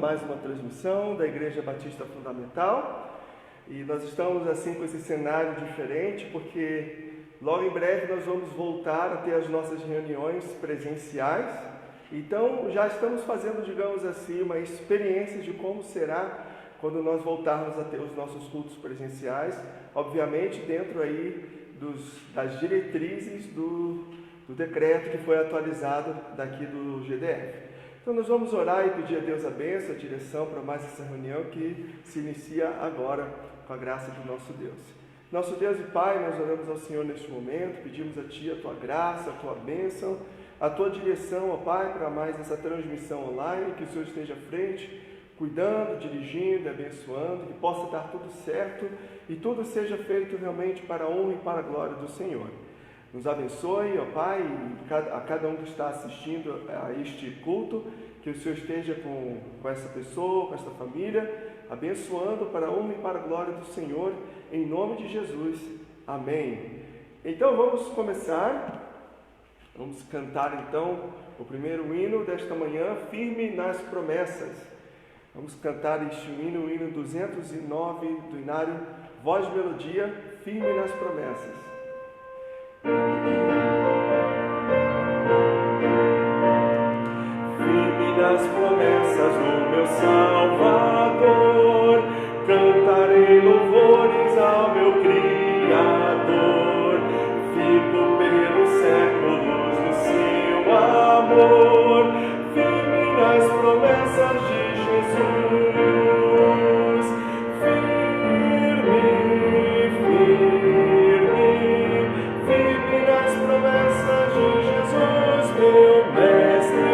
mais uma transmissão da Igreja Batista Fundamental. E nós estamos assim com esse cenário diferente, porque logo em breve nós vamos voltar a ter as nossas reuniões presenciais. Então já estamos fazendo, digamos assim, uma experiência de como será quando nós voltarmos a ter os nossos cultos presenciais, obviamente dentro aí das diretrizes do decreto que foi atualizado daqui do GDF. Então nós vamos orar e pedir a Deus a bênção, a direção para mais essa reunião que se inicia agora com a graça do nosso Deus. Nosso Deus e Pai, nós oramos ao Senhor neste momento, pedimos a Ti a Tua graça, a Tua bênção, a Tua direção, ó Pai, para mais essa transmissão online, que o Senhor esteja à frente, cuidando, dirigindo, abençoando, que possa dar tudo certo e tudo seja feito realmente para a honra e para a glória do Senhor. Nos abençoe, ó Pai, a cada um que está assistindo a este culto, que o Senhor esteja com essa pessoa, com esta família, abençoando para a honra e para a glória do Senhor, em nome de Jesus. Amém. Então vamos começar, vamos cantar então o primeiro hino desta manhã, Firme nas Promessas. Vamos cantar este hino, o hino 209 do Inário Voz de Melodia, Firme nas Promessas. Firme nas promessas do meu Salvador, cantarei louvores ao meu Criador, fico pelos séculos no seu amor, firme nas promessas de Jesus, firme nas promessas de Jesus, meu Mestre,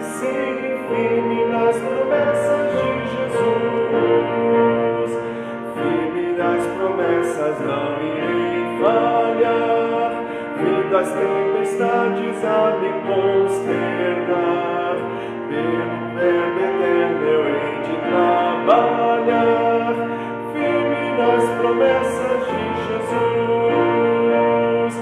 sim, firme nas promessas de Jesus, firme nas promessas não irei falhar, vindo as tempestades a me consternar, pelo verbo eterno eu hei de trabalhar, firme nas promessas de Jesus,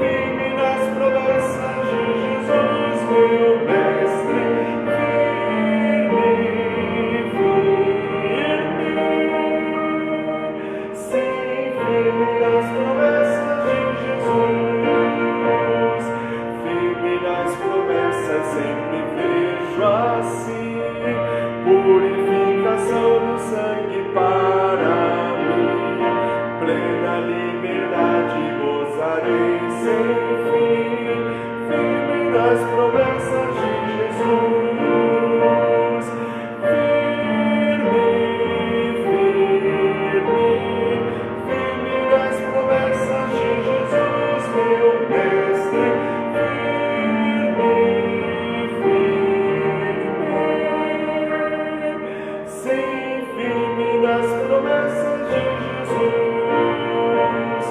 firme nas promessas de Jesus, meu Mestre, sim, firme nas promessas de Jesus, firme nas promessas sempre vejo assim, purificação do sangue para mim, plena liberdade gozarei sem fim, firme nas promessas de Jesus, firme nas promessas de Jesus, meu Mestre, sim, firme nas promessas de Jesus,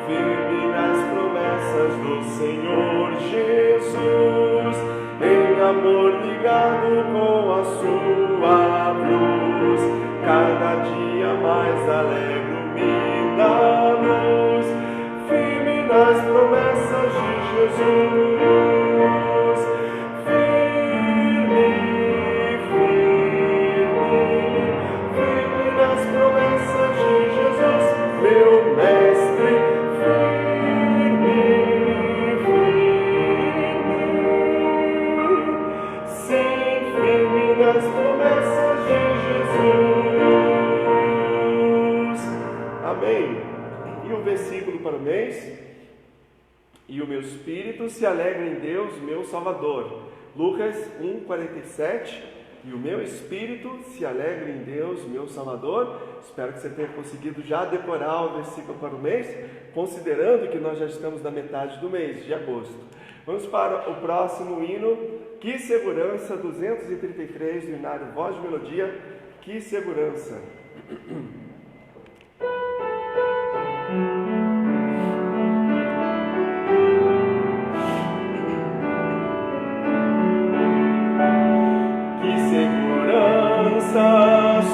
firme nas promessas do Senhor Jesus, em amor ligado com a sua cruz, cada dia mais alegro-me da luz, firme nas promessas de Jesus, firme nas promessas de Jesus, meu Mestre, sim, firme nas promessas de Jesus. Amém. E o versículo para o mês: e o meu espírito se alegra em Deus, meu Salvador. Lucas 1:47. E o meu espírito se alegra em Deus, meu Salvador. Espero que você tenha conseguido já decorar o versículo para o mês, considerando que nós já estamos na metade do mês de agosto. Vamos para o próximo hino, Que Segurança, 233 do Inário Voz de Melodia, Que Segurança.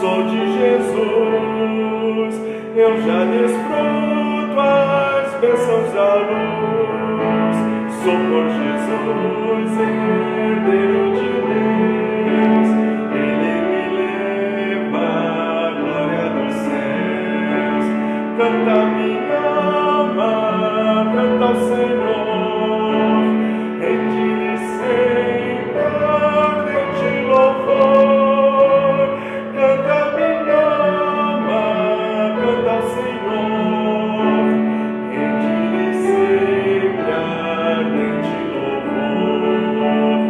sou de Jesus, eu já desfruto as bênçãos da luz. Sou por Jesus herdeiro de Deus, Ele me leva à glória dos céus. Canta minha alma, canta ao Senhor, rende-lhe sempre ardente louvor. Canta minha alma, canta ao Senhor, rende-lhe sempre ardente louvor.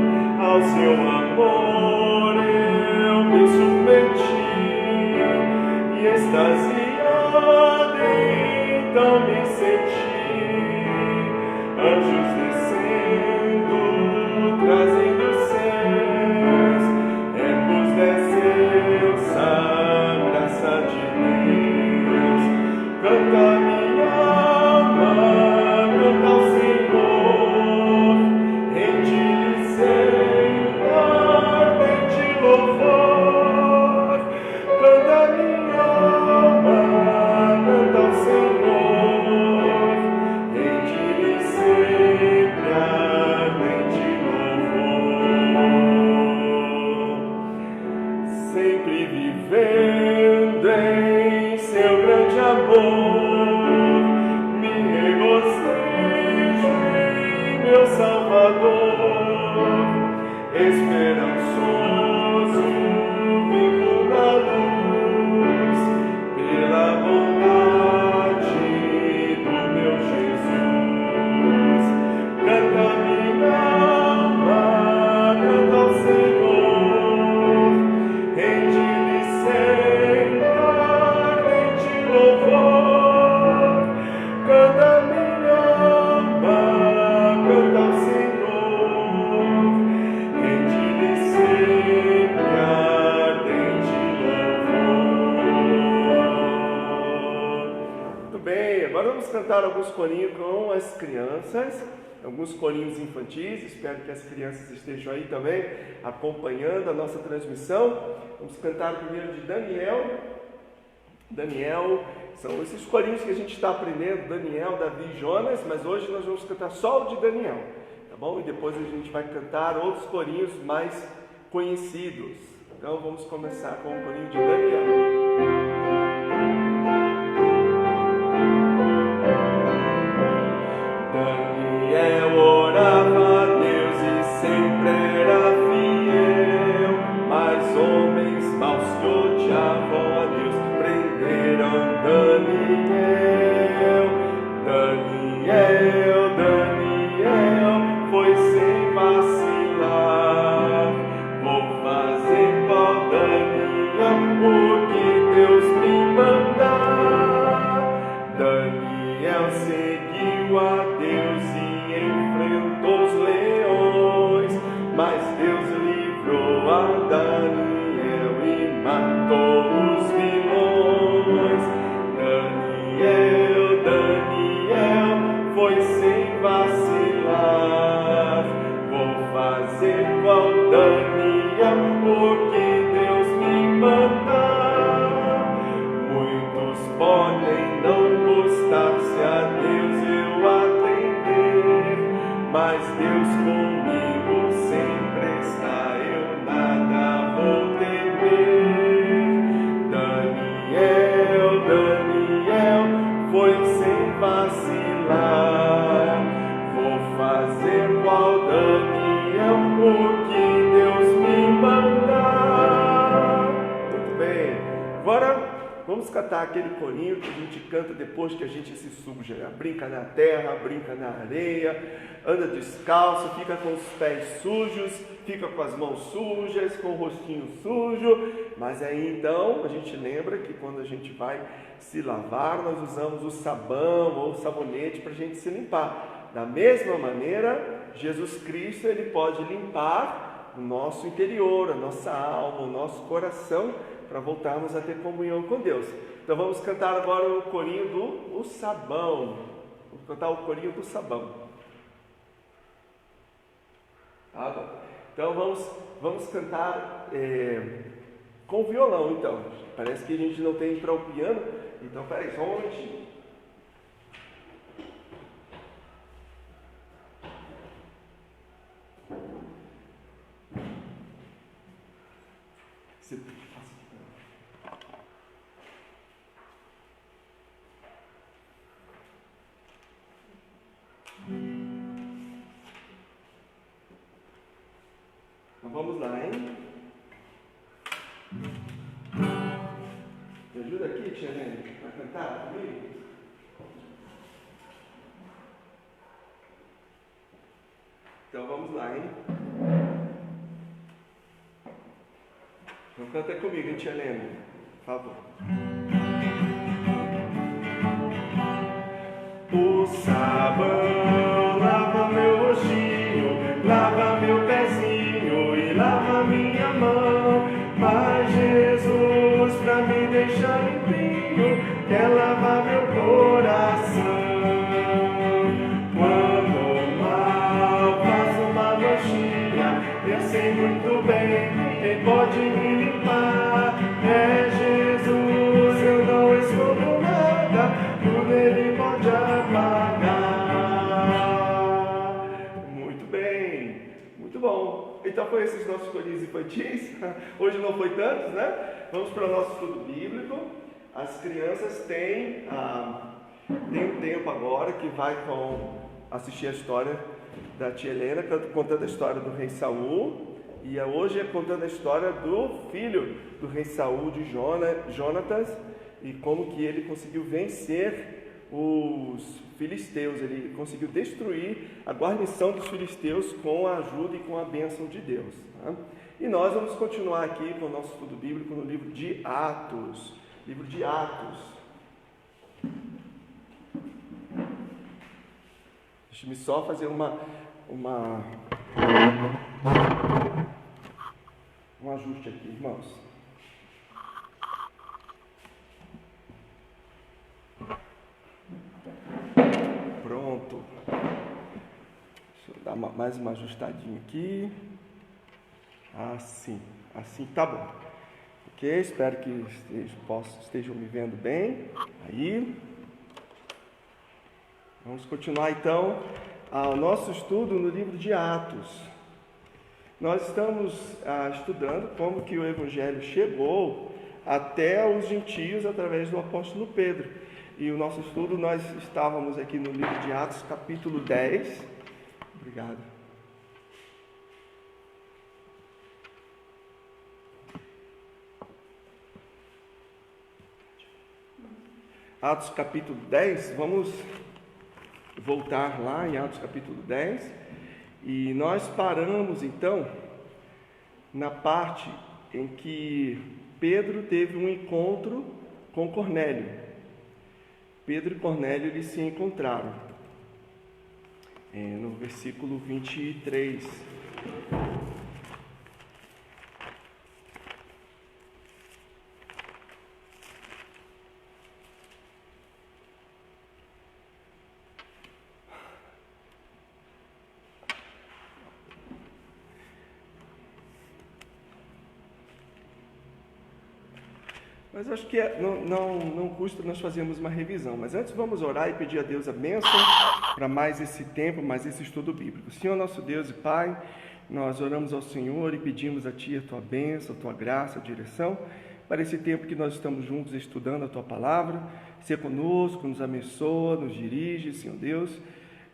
Ao seu amor eu me submeti e extasiado então me senti. Anjos descendo, trazendo céus, ecos dessa graça de Deus. Canta minha alma, canta ao Senhor, rende-lhe sempre ardente louvor. Canta minha alma, canta ao Senhor, rende-lhe sempre ardente louvor. Sempre vivendo em seu grande amor, me regozijo em meu Salvador, esperançoso vivo na luz, pela bondade do meu Jesus. Canta minha alma, canta ao Senhor, rende-lhe sempre ardente louvor. Canta minha alma, canta ao Senhor, rende-lhe sempre ardente louvor. Muito bem, agora vamos cantar alguns corinhos com as crianças, alguns corinhos infantis. Espero que as crianças estejam aí também acompanhando a nossa transmissão. Vamos cantar primeiro de Daniel. Daniel, são esses corinhos que a gente está aprendendo, Daniel, Davi e Jonas, mas hoje nós vamos cantar só o de Daniel, tá bom? E depois a gente vai cantar outros corinhos mais conhecidos. Então vamos começar com o corinho de Daniel. Daniel orava a Deus e sempre era fiel, mas homens maus que odiavam a Deus prenderam Daniel. Daniel, Daniel, foi sem vacilar. Vou fazer qual Daniel, o que Deus me mandar. Daniel seguiu a Deus e enfrentou os leões, mas Deus livrou a Daniel e matou os vilões. Daniel, Daniel, foi sem vacilar. Vou fazer qual Daniel, o que Deus me mandar. Muitos podem não gostar se a Deus eu atender, mas Deus comigo sempre está, eu nada vou temer. Daniel, Daniel, foi sem vacilar. Vou fazer qual Daniel, o que Deus me mandar. Muito bem, agora vamos cantar aquele corinho que a gente canta depois que a gente se suja. Brinca na terra, brinca na areia, anda descalço, fica com os pés sujos, fica com as mãos sujas, com o rostinho sujo. Mas aí então a gente lembra que quando a gente vai se lavar, nós usamos o sabão ou o sabonete para a gente se limpar. Da mesma maneira, Jesus Cristo, Ele pode limpar o nosso interior, a nossa alma, o nosso coração, para voltarmos a ter comunhão com Deus. Então vamos cantar agora o corinho do sabão. Vamos cantar o corinho do sabão. Tá bom. Então vamos cantar com violão, então. Parece que a gente não tem para o piano. Então, peraí, só um momentinho. Então, vamos lá, hein? Me ajuda aqui, tia Helena, para cantar comigo? Então vamos lá, hein? Então canta comigo, hein, tia Helena, por favor. O sabão lava meu rostinho, lava meu pezinho e lava minha mão. Mas Jesus, pra me deixar limpinho, quer lavar meu coração. Quando mal faz uma manchinha, eu sei muito bem quem pode me limpar. É Jesus, eu não escondo nada, tudo Ele pode apagar. Muito bem, muito bom. Então foi esses nossos corinhos infantis. Hoje não foi tantos, né? Vamos para o nosso estudo bíblico. As crianças têm um tempo agora que vai assistir a história da tia Helena, contando a história do rei Saul. E hoje é contando a história do filho do rei Saul, de Jonatas, e como que ele conseguiu vencer os filisteus. Ele conseguiu destruir a guarnição dos filisteus com a ajuda e com a bênção de Deus, tá? E nós vamos continuar aqui com o nosso estudo bíblico no livro de Atos. Livro de Atos. Deixa-me só fazer um ajuste aqui, irmãos. Pronto. Deixa eu dar mais uma ajustadinha aqui. Assim tá bom. Ok, espero que estejam me vendo bem. Aí. Vamos continuar então o nosso estudo no livro de Atos. Nós estamos estudando como que o Evangelho chegou até os gentios através do apóstolo Pedro. E o nosso estudo, nós estávamos aqui no livro de Atos, capítulo 10. Obrigado. Atos capítulo 10, vamos voltar lá em Atos capítulo 10. E nós paramos então na parte em que Pedro teve um encontro com Cornélio. Pedro e Cornélio eles se encontraram no versículo 23. Mas acho que não custa nós fazermos uma revisão. Mas antes vamos orar e pedir a Deus a bênção para mais esse tempo, mais esse estudo bíblico. Senhor nosso Deus e Pai, nós oramos ao Senhor e pedimos a Ti a Tua bênção, a Tua graça, a direção, para esse tempo que nós estamos juntos estudando a Tua palavra. Ser conosco, nos abençoa, nos dirige, Senhor Deus,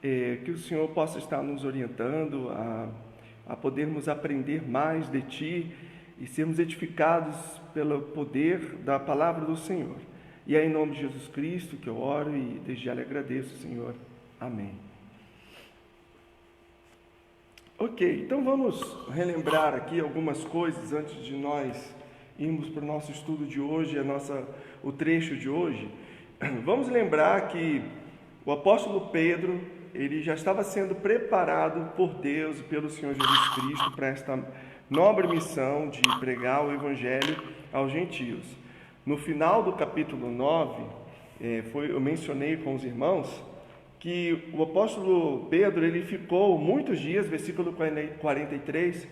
que o Senhor possa estar nos orientando a podermos aprender mais de Ti e sermos edificados pelo poder da palavra do Senhor. E é em nome de Jesus Cristo que eu oro e desde já lhe agradeço, Senhor. Amém. Ok, então vamos relembrar aqui algumas coisas antes de nós irmos para o nosso estudo de hoje, o trecho de hoje. Vamos lembrar que o apóstolo Pedro, ele já estava sendo preparado por Deus e pelo Senhor Jesus Cristo para esta nobre missão de pregar o Evangelho aos gentios. No final do capítulo 9, eu mencionei com os irmãos que o apóstolo Pedro ele ficou muitos dias, versículo 43,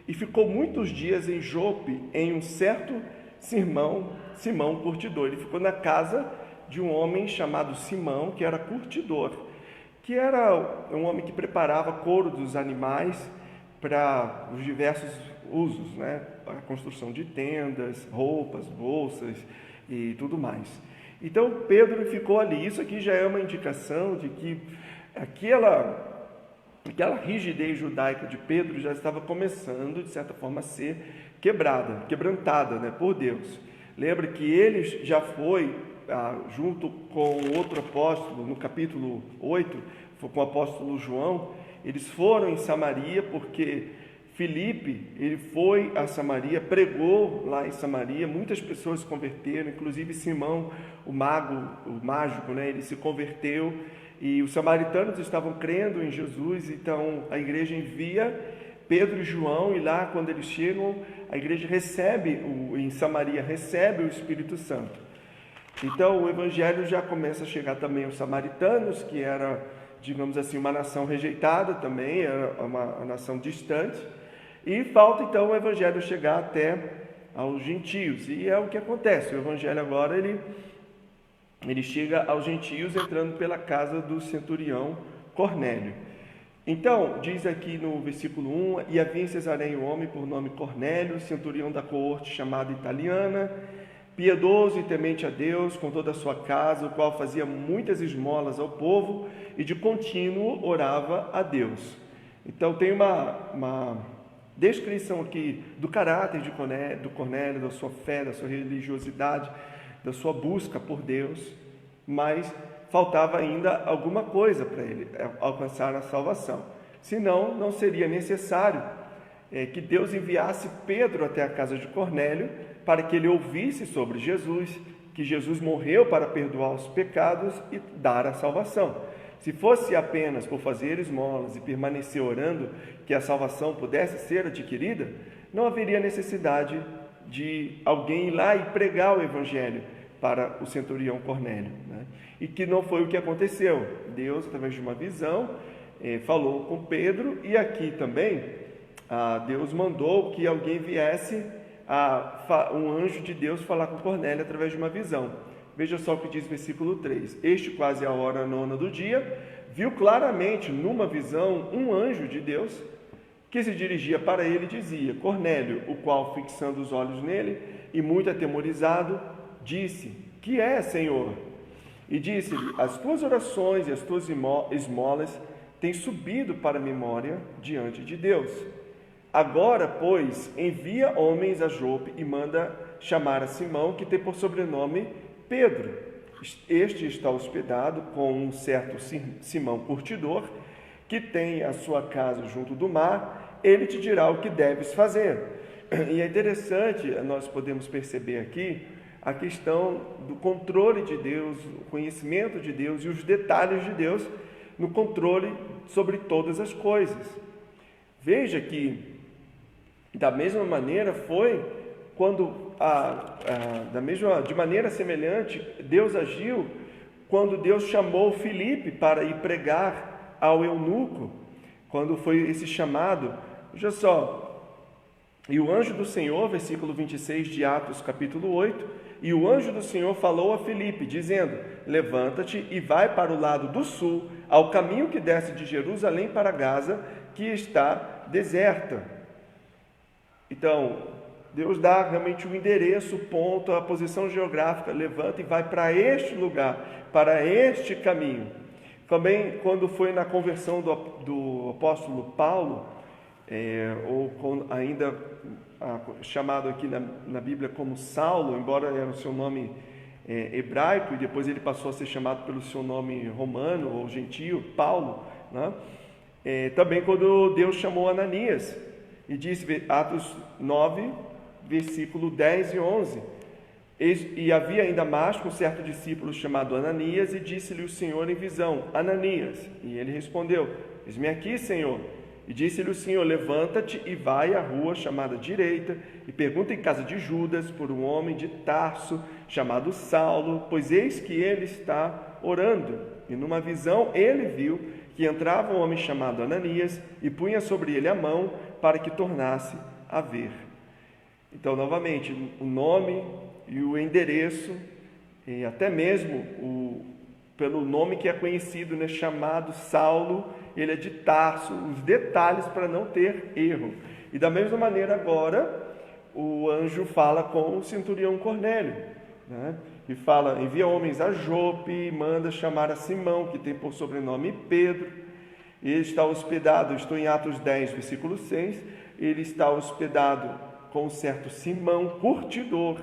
e ficou muitos dias em Jope, em um certo Simão curtidor. Ele ficou na casa de um homem chamado Simão, que era curtidor, que era um homem que preparava couro dos animais para os diversos usos, né? A construção de tendas, roupas, bolsas e tudo mais. Então Pedro ficou ali. Isso aqui já é uma indicação de que aquela rigidez judaica de Pedro já estava começando, de certa forma, a ser quebrantada, né, por Deus. Lembra que ele já foi, junto com outro apóstolo, no capítulo 8, com o apóstolo João, eles foram em Samaria, porque Filipe, ele foi a Samaria, pregou lá em Samaria, muitas pessoas se converteram, inclusive Simão, o mágico, né, ele se converteu, e os samaritanos estavam crendo em Jesus. Então a igreja envia Pedro e João, e lá quando eles chegam, a igreja em Samaria recebe o Espírito Santo. Então o evangelho já começa a chegar também aos samaritanos, que era, digamos assim, uma nação rejeitada também, era uma nação distante, e falta então o evangelho chegar até aos gentios, e é o que acontece. O evangelho agora ele chega aos gentios entrando pela casa do centurião Cornélio. Então, diz aqui no versículo 1, e havia em Cesareia um homem por nome Cornélio, centurião da coorte chamada Italiana, piedoso e temente a Deus com toda a sua casa, o qual fazia muitas esmolas ao povo e de contínuo orava a Deus. Então tem uma descrição aqui do caráter do Cornélio, da sua fé, da sua religiosidade, da sua busca por Deus, mas faltava ainda alguma coisa para ele alcançar a salvação. Senão, não seria necessário que Deus enviasse Pedro até a casa de Cornélio para que ele ouvisse sobre Jesus, que Jesus morreu para perdoar os pecados e dar a salvação. Se fosse apenas por fazer esmolas e permanecer orando que a salvação pudesse ser adquirida, não haveria necessidade de alguém ir lá e pregar o evangelho para o centurião Cornélio, né? E que não foi o que aconteceu. Deus, através de uma visão, falou com Pedro, e aqui também Deus mandou que alguém viesse, um anjo de Deus, falar com Cornélio através de uma visão. Veja só o que diz o versículo 3. Este, quase a hora nona do dia, viu claramente numa visão um anjo de Deus que se dirigia para ele e dizia: Cornélio, o qual, fixando os olhos nele e muito atemorizado, disse: que é, Senhor? E disse-lhe: as tuas orações e as tuas esmolas têm subido para a memória diante de Deus. Agora, pois, envia homens a Jope e manda chamar a Simão, que tem por sobrenome Pedro. Este está hospedado com um certo Simão curtidor, que tem a sua casa junto do mar. Ele te dirá o que deves fazer. E é interessante, nós podemos perceber aqui a questão do controle de Deus, o conhecimento de Deus e os detalhes de Deus no controle sobre todas as coisas. Veja que, da mesma maneira, foi quando, de maneira semelhante, Deus agiu quando Deus chamou Filipe para ir pregar ao eunuco, quando foi esse chamado. Veja só, e o anjo do Senhor, versículo 26 de Atos, capítulo 8, e o anjo do Senhor falou a Filipe, dizendo: levanta-te e vai para o lado do sul, ao caminho que desce de Jerusalém para Gaza, que está deserta. Então, Deus dá realmente o endereço, o ponto, a posição geográfica: levanta e vai para este lugar, para este caminho. Também, quando foi na conversão do apóstolo Paulo, ainda chamado aqui na Bíblia como Saulo, embora era o seu nome hebraico, e depois ele passou a ser chamado pelo seu nome romano ou gentio, Paulo, né? Também quando Deus chamou Ananias, e disse, Atos 9, versículo 10 e 11, e havia em Damasco um certo discípulo chamado Ananias, e disse-lhe o Senhor em visão: Ananias. E ele respondeu: eis-me aqui, Senhor. E disse-lhe o Senhor: levanta-te e vai à rua chamada Direita, e pergunta em casa de Judas por um homem de Tarso chamado Saulo, pois eis que ele está orando. E numa visão ele viu que entrava um homem chamado Ananias e punha sobre ele a mão para que tornasse a ver. Então, novamente, o nome e o endereço, e até mesmo pelo nome que é conhecido, né, chamado Saulo, ele é de Tarso, os detalhes para não ter erro. E da mesma maneira agora, o anjo fala com o centurião Cornélio, né, e fala, envia homens a Jope e manda chamar a Simão, que tem por sobrenome Pedro. Ele está hospedado, estou em Atos 10, versículo 6, ele está hospedado com um certo Simão, curtidor,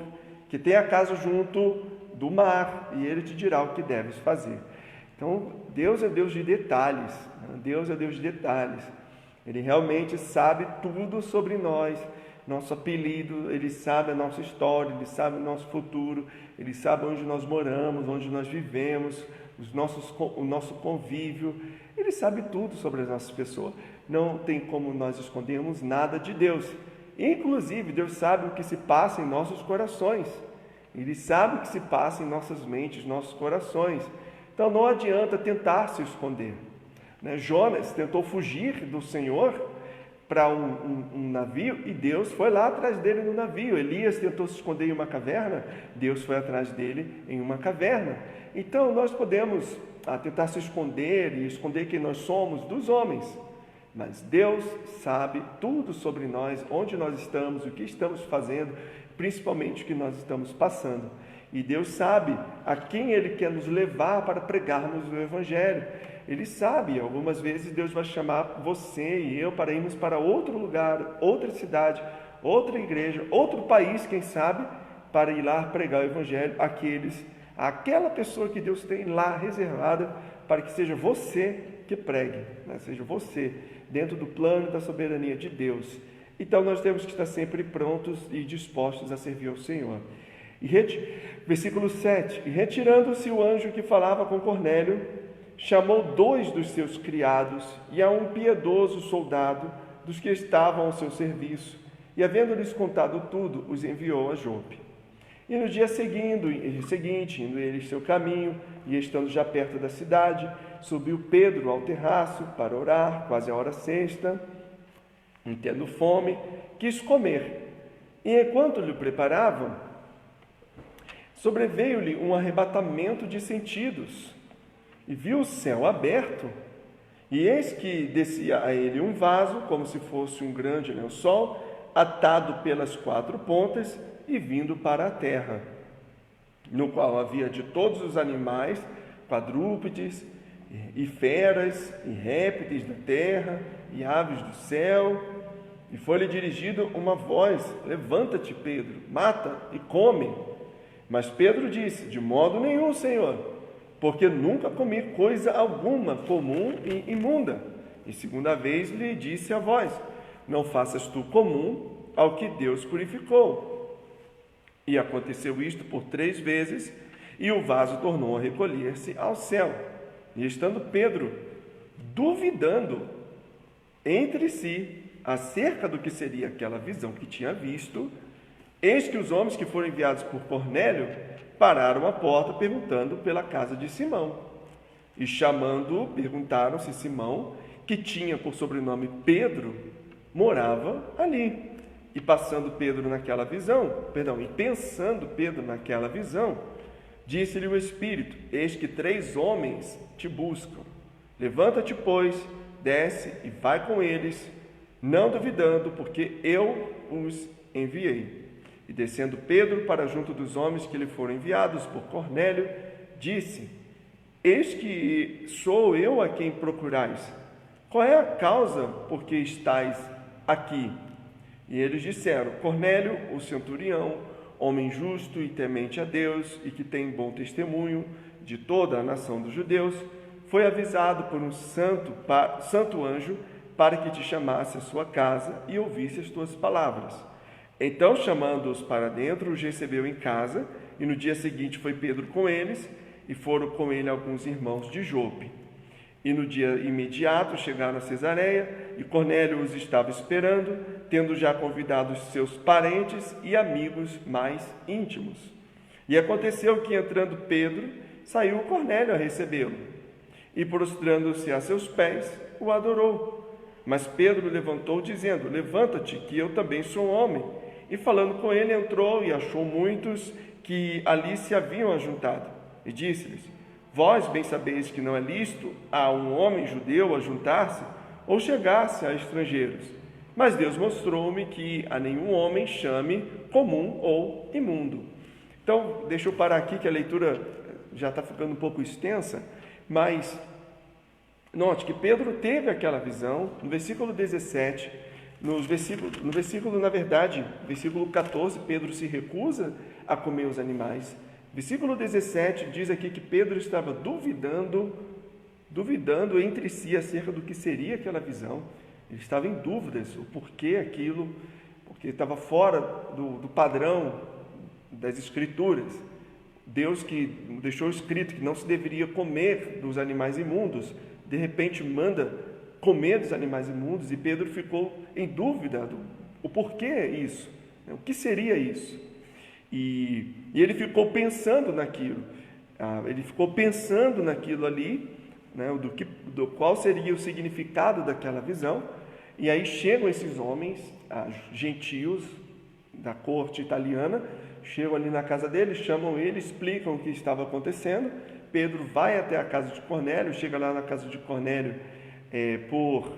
que tem a casa junto do mar, e ele te dirá o que deves fazer. Então, Deus é Deus de detalhes, né? Deus é Deus de detalhes. Ele realmente sabe tudo sobre nós, nosso apelido, Ele sabe a nossa história, Ele sabe o nosso futuro, Ele sabe onde nós moramos, onde nós vivemos, o nosso convívio. Ele sabe tudo sobre as nossas pessoas. Não tem como nós escondermos nada de Deus. Inclusive, Deus sabe o que se passa em nossos corações. Ele sabe o que se passa em nossas mentes, nossos corações. Então, não adianta tentar se esconder. Jonas tentou fugir do Senhor para um navio e Deus foi lá atrás dele no navio. Elias tentou se esconder em uma caverna, Deus foi atrás dele em uma caverna. Então, nós podemos tentar se esconder e esconder quem nós somos dos homens, mas Deus sabe tudo sobre nós, onde nós estamos, o que estamos fazendo, principalmente o que nós estamos passando. E Deus sabe a quem Ele quer nos levar para pregarmos o Evangelho. Ele sabe, algumas vezes Deus vai chamar você e eu para irmos para outro lugar, outra cidade, outra igreja, outro país, quem sabe, para ir lá pregar o Evangelho àquela pessoa que Deus tem lá reservada para que seja você que pregue, né? Seja você, dentro do plano e da soberania de Deus. Então nós temos que estar sempre prontos e dispostos a servir ao Senhor. Versículo 7, e retirando-se o anjo que falava com Cornélio, chamou 2 dos seus criados e a um piedoso soldado dos que estavam ao seu serviço, e havendo-lhes contado tudo, os enviou a Jope. E no dia seguinte, indo eles seu caminho, e estando já perto da cidade, subiu Pedro ao terraço para orar, quase a hora sexta, e tendo fome, quis comer. E enquanto lhe preparavam, sobreveio-lhe um arrebatamento de sentidos, e viu o céu aberto, e eis que descia a ele um vaso, como se fosse um grande lençol, atado pelas 4 pontas e vindo para a terra, no qual havia de todos os animais, quadrúpedes, e feras, e répteis da terra, e aves do céu. E foi-lhe dirigida uma voz: levanta-te, Pedro, mata e come. Mas Pedro disse: de modo nenhum, Senhor, porque nunca comi coisa alguma comum e imunda. E segunda vez lhe disse a voz: não faças tu comum ao que Deus purificou. E aconteceu isto por 3 vezes, e o vaso tornou a recolher-se ao céu. E estando Pedro duvidando entre si acerca do que seria aquela visão que tinha visto, eis que os homens que foram enviados por Cornélio pararam à porta, perguntando pela casa de Simão. E chamando-o, perguntaram se Simão, que tinha por sobrenome Pedro, morava ali. E pensando Pedro naquela visão, disse-lhe o Espírito: eis que 3 homens te buscam. Levanta-te, pois, desce e vai com eles, não duvidando, porque eu os enviei. E descendo Pedro para junto dos homens que lhe foram enviados por Cornélio, disse: eis que sou eu a quem procurais. Qual é a causa por que estáis aqui? E eles disseram: Cornélio, o centurião, homem justo e temente a Deus, e que tem bom testemunho de toda a nação dos judeus, foi avisado por um santo anjo para que te chamasse à sua casa e ouvisse as tuas palavras. Então, chamando-os para dentro, os recebeu em casa, e no dia seguinte foi Pedro com eles, e foram com ele alguns irmãos de Jope. E no dia imediato chegaram a Cesareia, e Cornélio os estava esperando, tendo já convidado os seus parentes e amigos mais íntimos. E aconteceu que, entrando Pedro, saiu Cornélio a recebê-lo, e prostrando-se a seus pés, o adorou. Mas Pedro levantou, dizendo: levanta-te, que eu também sou homem. E falando com ele, entrou e achou muitos que ali se haviam ajuntado. E disse-lhes: vós bem sabeis que não é lícito a um homem judeu ajuntar-se ou chegar-se a estrangeiros. Mas Deus mostrou-me que a nenhum homem chame comum ou imundo. Então, deixa eu parar aqui, que a leitura já está ficando um pouco extensa, mas note que Pedro teve aquela visão. No versículo 17, no versículo 14, Pedro se recusa a comer os animais. Versículo 17 diz aqui que Pedro estava duvidando entre si acerca do que seria aquela visão. Ele estava em dúvidas, o porquê aquilo, porque estava fora do padrão das Escrituras. Deus que deixou escrito que não se deveria comer dos animais imundos, de repente manda comer dos animais imundos, e Pedro ficou em dúvida o porquê isso, o que seria isso. E ele ficou pensando naquilo, ali, né, do qual seria o significado daquela visão. E aí chegam esses homens, gentios da corte italiana, chegam ali na casa dele, chamam ele, explicam o que estava acontecendo. Pedro vai até a casa de Cornélio, chega lá na casa de Cornélio por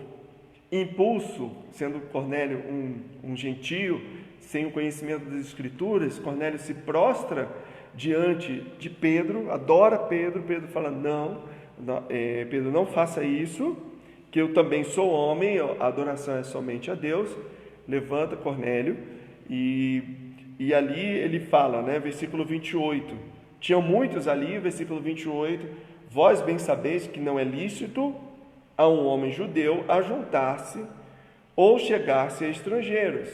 impulso, sendo Cornélio um gentio, sem o conhecimento das Escrituras. Cornélio se prostra diante de Pedro, adora Pedro. Pedro fala: Pedro, não faça isso, que eu também sou homem, a adoração é somente a Deus. Levanta Cornélio, e ali ele fala, né, versículo 28, tinham muitos ali, versículo 28, vós bem sabeis que não é lícito a um homem judeu ajuntar-se ou chegar-se a estrangeiros.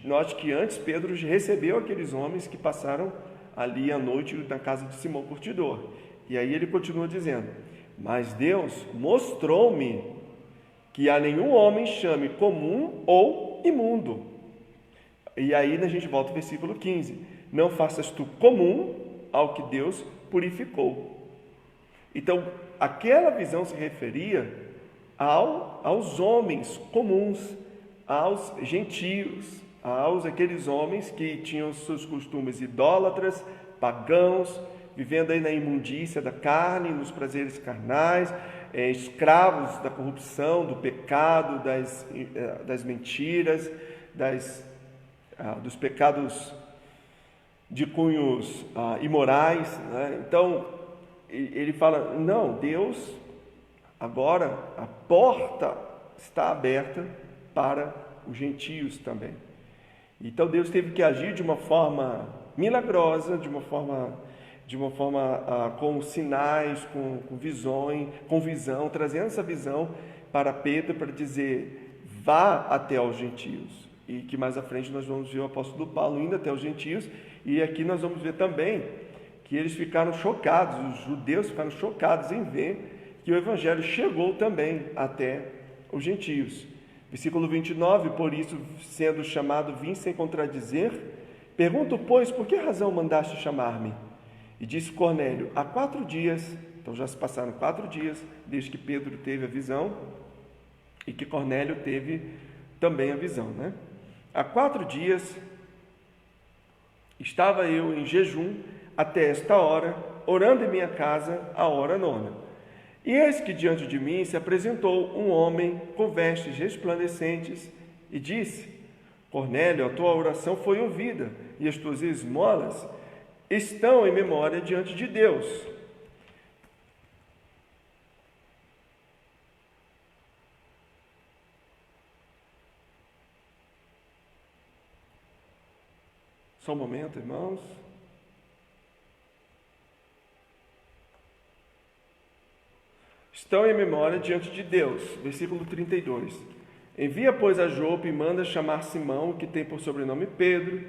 Note que antes Pedro recebeu aqueles homens que passaram ali a noite na casa de Simão Curtidor. E aí ele continua dizendo: mas Deus mostrou-me que a nenhum homem chame comum ou imundo. E aí a gente volta ao versículo 15: não faças tu comum ao que Deus purificou. Então, aquela visão se referia aos homens comuns, aos gentios, aqueles homens que tinham seus costumes idólatras, pagãos, vivendo aí na imundícia da carne, nos prazeres carnais, escravos da corrupção, do pecado, das mentiras, dos pecados de cunhos imorais, né? Então, ele fala: não, Deus, agora a porta está aberta para os gentios também. Então Deus teve que agir de uma forma milagrosa, de uma forma com sinais, com visão, trazendo essa visão para Pedro, para dizer: vá até aos gentios. E que mais à frente nós vamos ver o apóstolo Paulo indo até os gentios, e aqui nós vamos ver também que eles ficaram chocados, os judeus ficaram chocados em ver que o evangelho chegou também até os gentios. Versículo 29, por isso, sendo chamado, vim sem contradizer. Pergunto, pois, por que razão mandaste chamar-me? E disse Cornélio: há 4 dias, então já se passaram 4 dias, desde que Pedro teve a visão, e que Cornélio teve também a visão, né? Há 4 dias estava eu em jejum até esta hora, orando em minha casa a hora 9. E eis que diante de mim se apresentou um homem com vestes resplandecentes e disse: Cornélio, a tua oração foi ouvida, e as tuas esmolas estão em memória diante de Deus. Só um momento, irmãos. Estão em memória diante de Deus. Versículo 32. Envia, pois, a Jope e manda chamar Simão, que tem por sobrenome Pedro.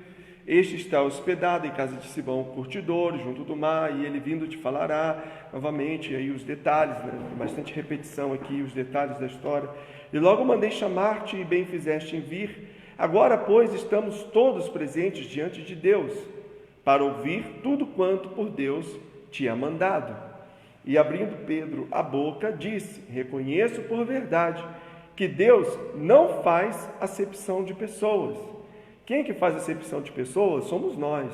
Este está hospedado em casa de Simão, curtidor, junto do mar, e ele vindo te falará novamente aí os detalhes, né? Bastante repetição aqui, os detalhes da história. E logo mandei chamar-te, e bem fizeste em vir. Agora, pois, estamos todos presentes diante de Deus, para ouvir tudo quanto por Deus te é mandado. E abrindo Pedro a boca, disse: reconheço por verdade que Deus não faz acepção de pessoas. Quem que faz acepção de pessoas? Somos nós,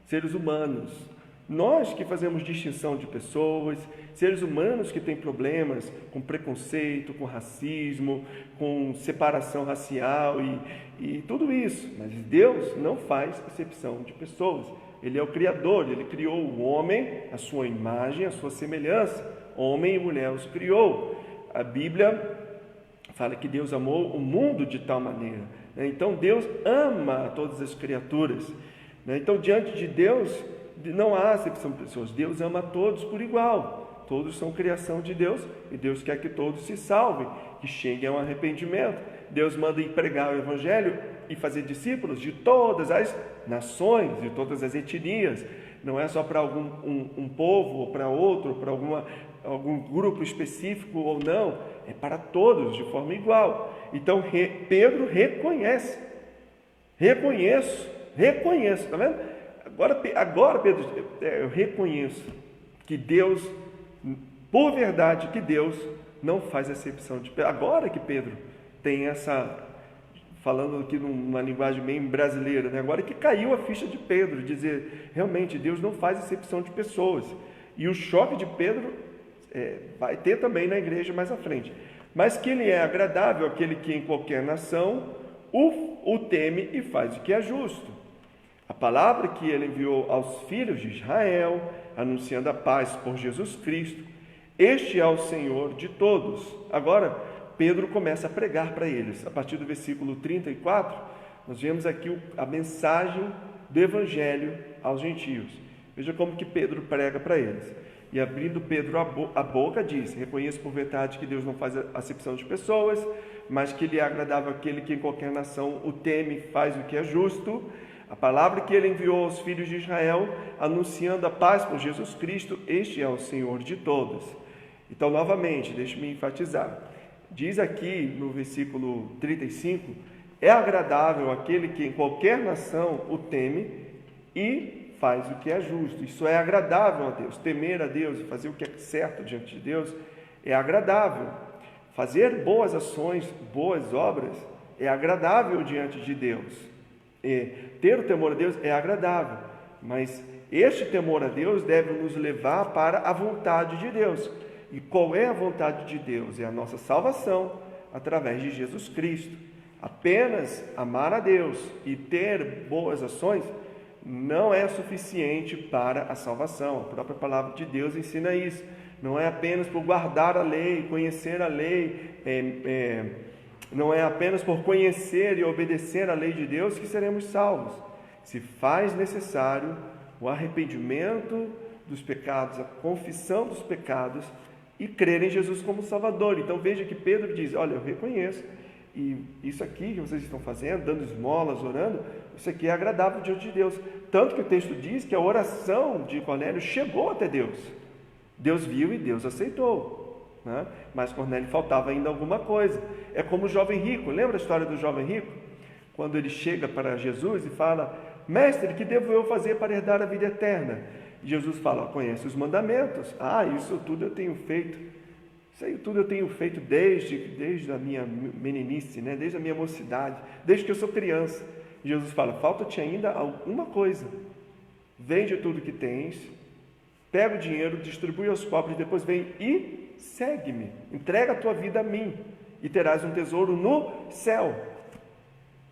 seres humanos. Nós que fazemos distinção de pessoas, seres humanos que têm problemas com preconceito, com racismo, com separação racial e tudo isso. Mas Deus não faz acepção de pessoas. Ele é o Criador, Ele criou o homem, a sua imagem, a sua semelhança. Homem e mulher os criou. A Bíblia fala que Deus amou o mundo de tal maneira. Então Deus ama todas as criaturas. Então diante de Deus não há acepção de pessoas. Deus ama a todos por igual. Todos são criação de Deus e Deus quer que todos se salvem, que cheguem ao arrependimento. Deus manda ir pregar o Evangelho e fazer discípulos de todas as nações, de todas as etnias. Não é só para um povo, ou para outro, ou para algum grupo específico ou não. É para todos, de forma igual. Então Pedro reconhece. Reconheço, está vendo? Agora Pedro, eu reconheço que Deus, por verdade, que Deus não faz acepção de pessoas. Agora que Pedro tem essa, falando aqui numa linguagem bem brasileira, né? Agora que caiu a ficha de Pedro, dizer, realmente, Deus não faz acepção de pessoas. E o choque de Pedro vai ter também na igreja mais à frente. Mas que ele é agradável àquele que em qualquer nação o teme e faz o que é justo. A palavra que ele enviou aos filhos de Israel, anunciando a paz por Jesus Cristo, este é o Senhor de todos. Agora, Pedro começa a pregar para eles. A partir do versículo 34, nós vemos aqui a mensagem do Evangelho aos gentios. Veja como que Pedro prega para eles. E abrindo Pedro a boca, diz: reconheço por verdade que Deus não faz acepção de pessoas, mas que ele é agradável àquele que em qualquer nação o teme e faz o que é justo. A palavra que ele enviou aos filhos de Israel, anunciando a paz por Jesus Cristo, este é o Senhor de todos. Então, novamente, deixe-me enfatizar. Diz aqui no versículo 35, é agradável àquele que em qualquer nação o teme e faz o que é justo. Isso é agradável a Deus. Temer a Deus e fazer o que é certo diante de Deus é agradável. Fazer boas ações, boas obras, é agradável diante de Deus. Ter o temor a Deus é agradável, mas este temor a Deus deve nos levar para a vontade de Deus. E qual é a vontade de Deus? É a nossa salvação através de Jesus Cristo. Apenas amar a Deus e ter boas ações não é suficiente para a salvação. A própria palavra de Deus ensina isso. Não é apenas por guardar a lei, conhecer a lei, não é apenas por conhecer e obedecer a lei de Deus que seremos salvos. Se faz necessário o arrependimento dos pecados, a confissão dos pecados e crer em Jesus como Salvador. Então veja que Pedro diz: olha, eu reconheço, e isso aqui que vocês estão fazendo, dando esmolas, orando, isso aqui é agradável diante de Deus. Tanto que o texto diz que a oração de Cornélio chegou até Deus. Deus viu e Deus aceitou, né? Mas Cornélio faltava ainda alguma coisa. É como o jovem rico. Lembra a história do jovem rico? Quando ele chega para Jesus e fala: mestre, que devo eu fazer para herdar a vida eterna? E Jesus fala: conhece os mandamentos. Isso tudo eu tenho feito. Isso aí tudo eu tenho feito desde a minha meninice, né? Desde a minha mocidade, desde que eu sou criança. E Jesus fala: falta-te ainda alguma coisa. Vende tudo que tens, pega o dinheiro, distribui aos pobres, depois vem e segue-me. Entrega a tua vida a mim e terás um tesouro no céu.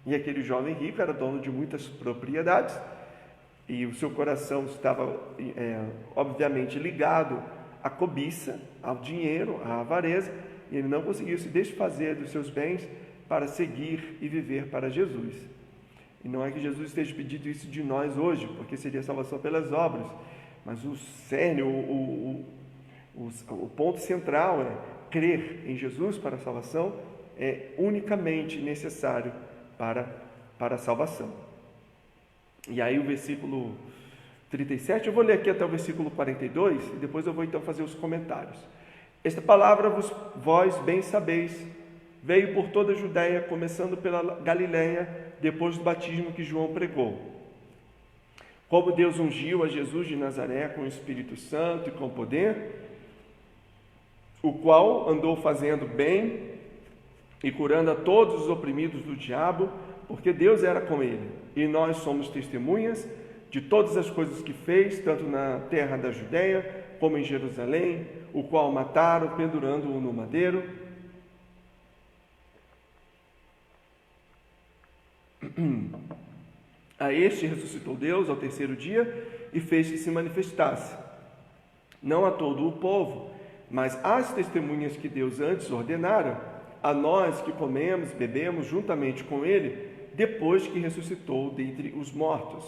E aquele jovem rico era dono de muitas propriedades e o seu coração estava, obviamente, ligado à cobiça, ao dinheiro, à avareza, e ele não conseguiu se desfazer dos seus bens para seguir e viver para Jesus. E não é que Jesus esteja pedindo isso de nós hoje, porque seria salvação pelas obras, mas o cerne, o ponto central é crer em Jesus para a salvação, é unicamente necessário para a salvação. E aí o versículo 37, eu vou ler aqui até o versículo 42 e depois eu vou então fazer os comentários. Esta palavra vós bem sabeis, veio por toda a Judéia, começando pela Galiléia, depois do batismo que João pregou. Como Deus ungiu a Jesus de Nazaré com o Espírito Santo e com poder, o qual andou fazendo bem e curando a todos os oprimidos do diabo, porque Deus era com ele. E nós somos testemunhas de todas as coisas que fez, tanto na terra da Judéia, como em Jerusalém, o qual mataram, pendurando-o no madeiro. A este ressuscitou Deus ao terceiro dia e fez que se manifestasse, não a todo o povo, mas às testemunhas que Deus antes ordenara, a nós que comemos e bebemos juntamente com ele, depois que ressuscitou dentre os mortos.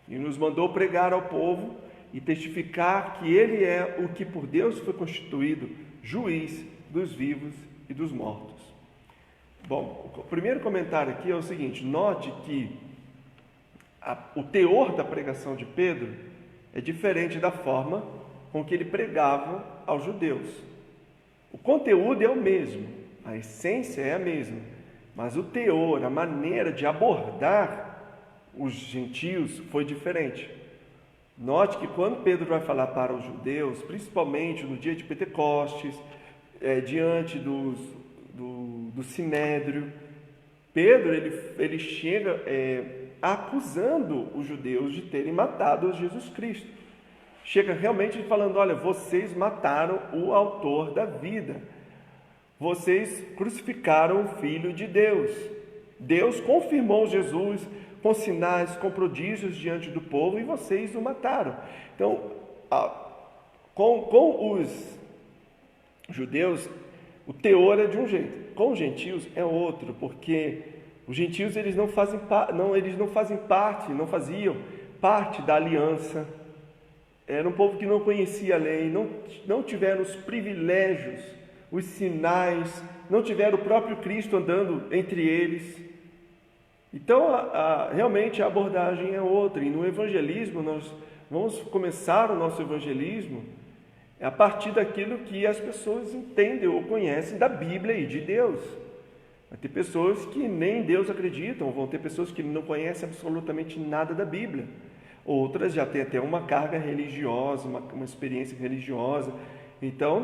E nos mandou pregar ao povo e testificar que ele é o que por Deus foi constituído juiz dos vivos e dos mortos. Bom, o primeiro comentário aqui é o seguinte: note que o teor da pregação de Pedro é diferente da forma com que ele pregava aos judeus. O conteúdo é o mesmo, a essência é a mesma, mas o teor, a maneira de abordar os gentios foi diferente. Note que quando Pedro vai falar para os judeus, principalmente no dia de Pentecostes, diante do Sinédrio, Pedro ele chega acusando os judeus de terem matado Jesus Cristo. Chega realmente falando: olha, vocês mataram o autor da vida, vocês crucificaram o Filho de Deus. Deus confirmou Jesus com sinais, com prodígios diante do povo, e vocês o mataram. Então, com os judeus, o teor é de um jeito, com os gentios é outro, porque os gentios eles não faziam parte da aliança. Era um povo que não conhecia a lei, não tiveram os privilégios, os sinais, não tiveram o próprio Cristo andando entre eles. Então, realmente a abordagem é outra. E no evangelismo, nós vamos começar o nosso evangelismo a partir daquilo que as pessoas entendem ou conhecem da Bíblia e de Deus. Vai ter pessoas que nem em Deus acreditam, vão ter pessoas que não conhecem absolutamente nada da Bíblia. Outras já têm até uma carga religiosa, uma experiência religiosa. Então,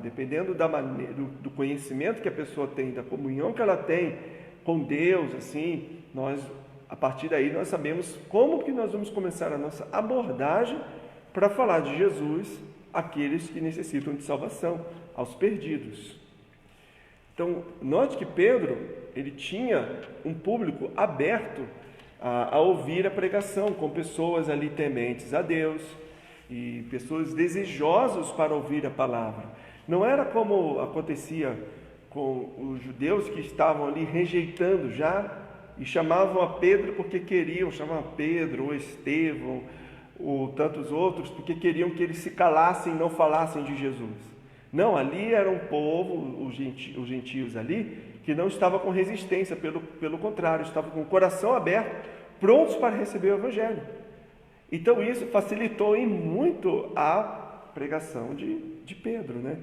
dependendo da maneira, do conhecimento que a pessoa tem, da comunhão que ela tem com Deus, assim, a partir daí nós sabemos como que nós vamos começar a nossa abordagem para falar de Jesus àqueles que necessitam de salvação, aos perdidos. Então, note que Pedro, ele tinha um público aberto a ouvir a pregação, com pessoas ali tementes a Deus e pessoas desejosas para ouvir a palavra. Não era como acontecia com os judeus que estavam ali rejeitando já e chamavam a Pedro porque queriam, chamavam a Pedro ou Estevão ou tantos outros porque queriam que eles se calassem e não falassem de Jesus. Não, ali era um povo, os gentios ali, que não estava com resistência, pelo contrário, estava com o coração aberto, prontos para receber o Evangelho. Então isso facilitou em muito a pregação de Pedro, né?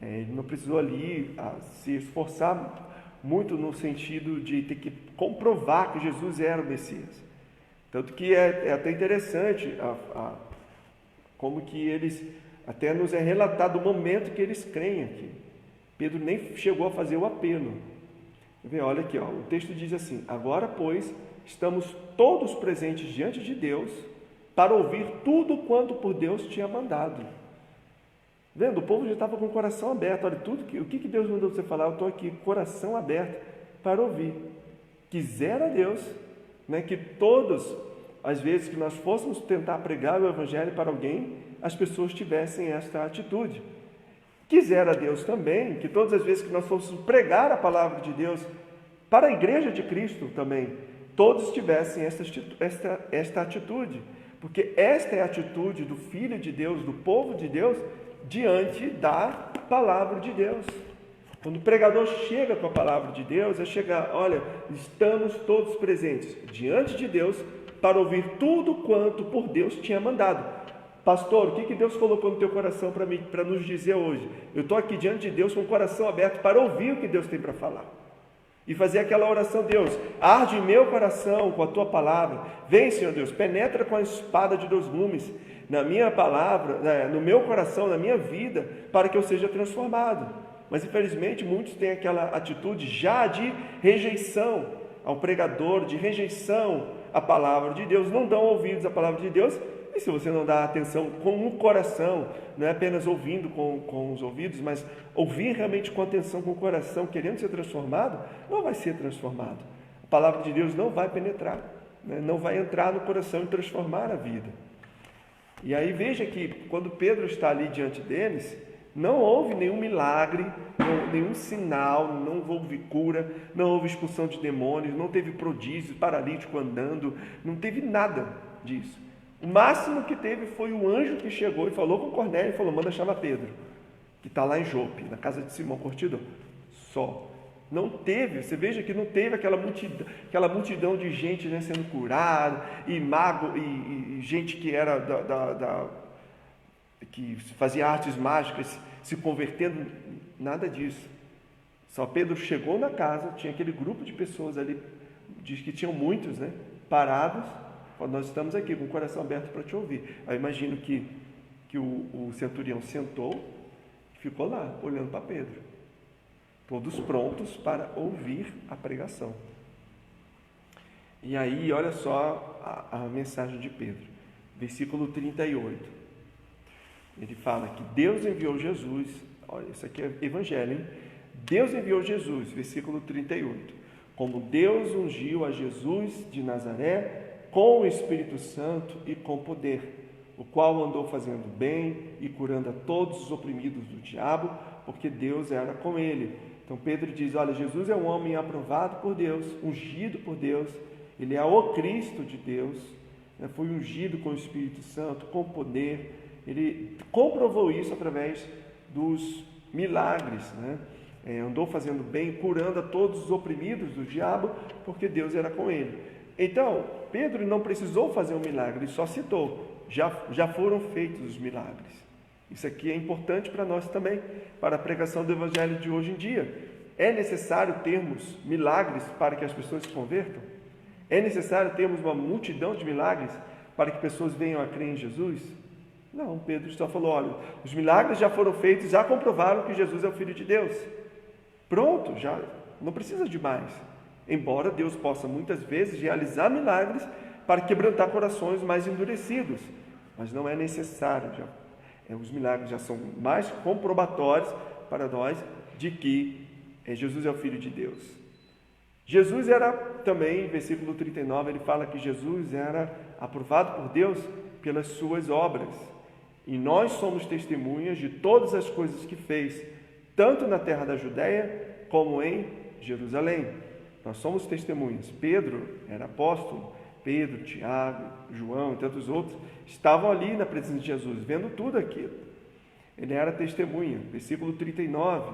Ele não precisou ali se esforçar muito no sentido de ter que comprovar que Jesus era o Messias. Tanto que é até interessante como que eles, até nos é relatado o momento que eles creem aqui. Pedro nem chegou a fazer o apelo. Olha aqui, o texto diz assim: agora, pois, estamos todos presentes diante de Deus para ouvir tudo quanto por Deus tinha mandado. Vendo? O povo já estava com o coração aberto. Olha, o que Deus mandou você falar? Eu estou aqui, coração aberto para ouvir. Quisera Deus, né, que todas as vezes que nós fôssemos tentar pregar o Evangelho para alguém, as pessoas tivessem esta atitude. Quisera Deus também que todas as vezes que nós fôssemos pregar a palavra de Deus para a igreja de Cristo também, todos tivessem esta atitude. Porque esta é a atitude do Filho de Deus, do povo de Deus, diante da palavra de Deus. Quando o pregador chega com a palavra de Deus, é chegar: olha, estamos todos presentes diante de Deus para ouvir tudo quanto por Deus tinha mandado. Pastor, o que Deus colocou no teu coração para nos dizer hoje? Eu estou aqui diante de Deus com o coração aberto para ouvir o que Deus tem para falar. E fazer aquela oração: Deus, arde em meu coração com a tua palavra. Vem, Senhor Deus, penetra com a espada de 2 gumes na minha palavra, no meu coração, na minha vida, para que eu seja transformado. Mas infelizmente muitos têm aquela atitude já de rejeição ao pregador, de rejeição à palavra de Deus, não dão ouvidos à palavra de Deus. E se você não dá atenção com o coração, não é apenas ouvindo com os ouvidos, mas ouvir realmente com atenção, com o coração, querendo ser transformado, não vai ser transformado. A palavra de Deus não vai penetrar, né? Não vai entrar no coração e transformar a vida. E aí veja que quando Pedro está ali diante deles, não houve nenhum milagre, nenhum sinal, não houve cura, não houve expulsão de demônios, não teve prodígio, paralítico andando, não teve nada disso. O máximo que teve foi o anjo que chegou e falou com Cornélio e falou: manda chamar Pedro, que está lá em Jope, na casa de Simão Curtidor. Só. Não teve, você veja que não teve aquela multidão de gente, né, sendo curada, e mago, e gente que era que fazia artes mágicas, se convertendo, nada disso. Só Pedro chegou na casa, tinha aquele grupo de pessoas ali, diz que tinham muitos, né, parados. Nós estamos aqui com o coração aberto para te ouvir. Eu imagino que o centurião sentou e ficou lá, olhando para Pedro. Todos prontos para ouvir a pregação. E aí, olha só a mensagem de Pedro. Versículo 38. Ele fala que Deus enviou Jesus. Olha, isso aqui é evangelho, hein? Deus enviou Jesus, versículo 38. Como Deus ungiu a Jesus de Nazaré com o Espírito Santo e com poder, o qual andou fazendo bem e curando a todos os oprimidos do diabo, porque Deus era com ele. Então Pedro diz: olha, Jesus é um homem aprovado por Deus, ungido por Deus, ele é o Cristo de Deus, né? Foi ungido com o Espírito Santo, com poder, ele comprovou isso através dos milagres, né? Andou fazendo bem, curando a todos os oprimidos do diabo, porque Deus era com ele. Então, Pedro não precisou fazer um milagre, ele só citou, já foram feitos os milagres. Isso aqui é importante para nós também, para a pregação do Evangelho de hoje em dia. É necessário termos milagres para que as pessoas se convertam? É necessário termos uma multidão de milagres para que pessoas venham a crer em Jesus? Não, Pedro só falou: olha, os milagres já foram feitos, já comprovaram que Jesus é o Filho de Deus. Pronto, já não precisa de mais. Embora Deus possa muitas vezes realizar milagres para quebrantar corações mais endurecidos, mas não é necessário. Os milagres já são mais comprobatórios para nós de que Jesus é o Filho de Deus. Jesus era também, versículo 39, ele fala que Jesus era aprovado por Deus pelas suas obras. E nós somos testemunhas de todas as coisas que fez, tanto na terra da Judéia como em Jerusalém. Nós somos testemunhas. Pedro era apóstolo, Pedro, Tiago, João e tantos outros estavam ali na presença de Jesus, vendo tudo aquilo. Ele era testemunha. Versículo 39,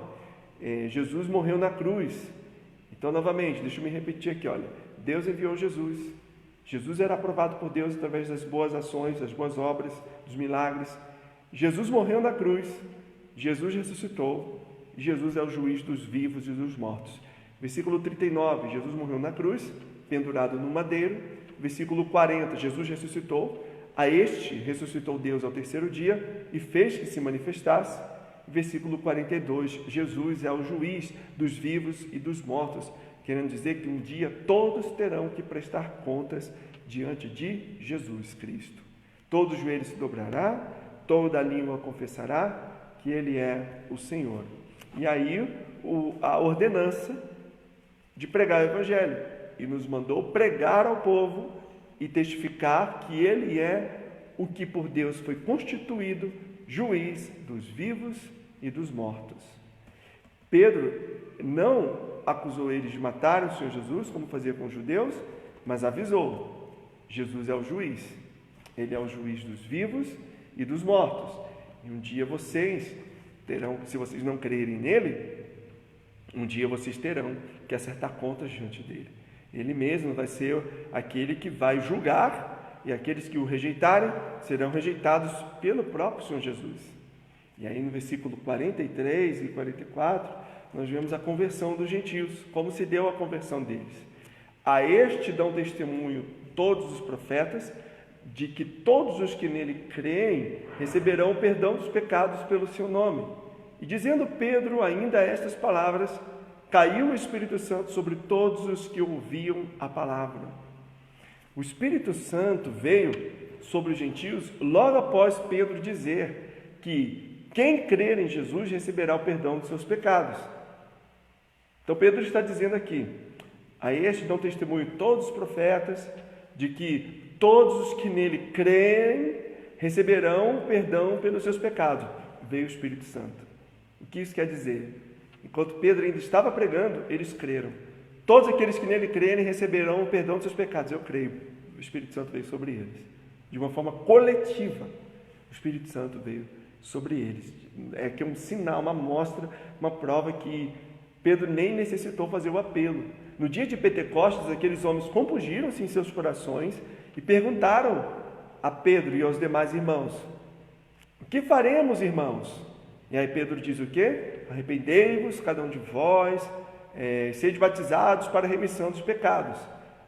Jesus morreu na cruz. Então, novamente, deixa eu me repetir aqui, olha, Deus enviou Jesus. Jesus era aprovado por Deus através das boas ações, das boas obras, dos milagres. Jesus morreu na cruz, Jesus ressuscitou, e Jesus é o juiz dos vivos e dos mortos. Versículo 39, Jesus morreu na cruz, pendurado no madeiro. Versículo 40, Jesus ressuscitou. A este ressuscitou Deus ao terceiro dia e fez que se manifestasse. Versículo 42, Jesus é o juiz dos vivos e dos mortos, querendo dizer que um dia todos terão que prestar contas diante de Jesus Cristo. Todo joelho se dobrará, toda língua confessará que Ele é o Senhor. E aí a ordenança de pregar o Evangelho, e nos mandou pregar ao povo e testificar que Ele é o que por Deus foi constituído juiz dos vivos e dos mortos. Pedro não acusou eles de matar o Senhor Jesus, como fazia com os judeus, mas avisou: Jesus é o juiz, Ele é o juiz dos vivos e dos mortos. E um dia vocês terão, se vocês não crerem nele, um dia vocês terão que acertar contas diante dele. Ele mesmo vai ser aquele que vai julgar, e aqueles que o rejeitarem serão rejeitados pelo próprio Senhor Jesus. E aí no versículo 43 e 44, nós vemos a conversão dos gentios, como se deu a conversão deles. A este dão testemunho todos os profetas, de que todos os que nele creem receberão o perdão dos pecados pelo seu nome. E dizendo Pedro ainda estas palavras, caiu o Espírito Santo sobre todos os que ouviam a palavra. O Espírito Santo veio sobre os gentios logo após Pedro dizer que quem crer em Jesus receberá o perdão dos seus pecados. Então Pedro está dizendo aqui, a este dão testemunho todos os profetas, de que todos os que nele creem receberão o perdão pelos seus pecados. Veio o Espírito Santo. O que isso quer dizer? Enquanto Pedro ainda estava pregando, eles creram. Todos aqueles que nele crerem receberão o perdão dos seus pecados. Eu creio. O Espírito Santo veio sobre eles. De uma forma coletiva, o Espírito Santo veio sobre eles. É que é um sinal, uma amostra, uma prova que Pedro nem necessitou fazer o apelo. No dia de Pentecostes, aqueles homens compungiram-se em seus corações e perguntaram a Pedro e aos demais irmãos: o que faremos, irmãos? E aí Pedro diz o quê? Arrependei-vos, cada um de vós, sede batizados para a remissão dos pecados.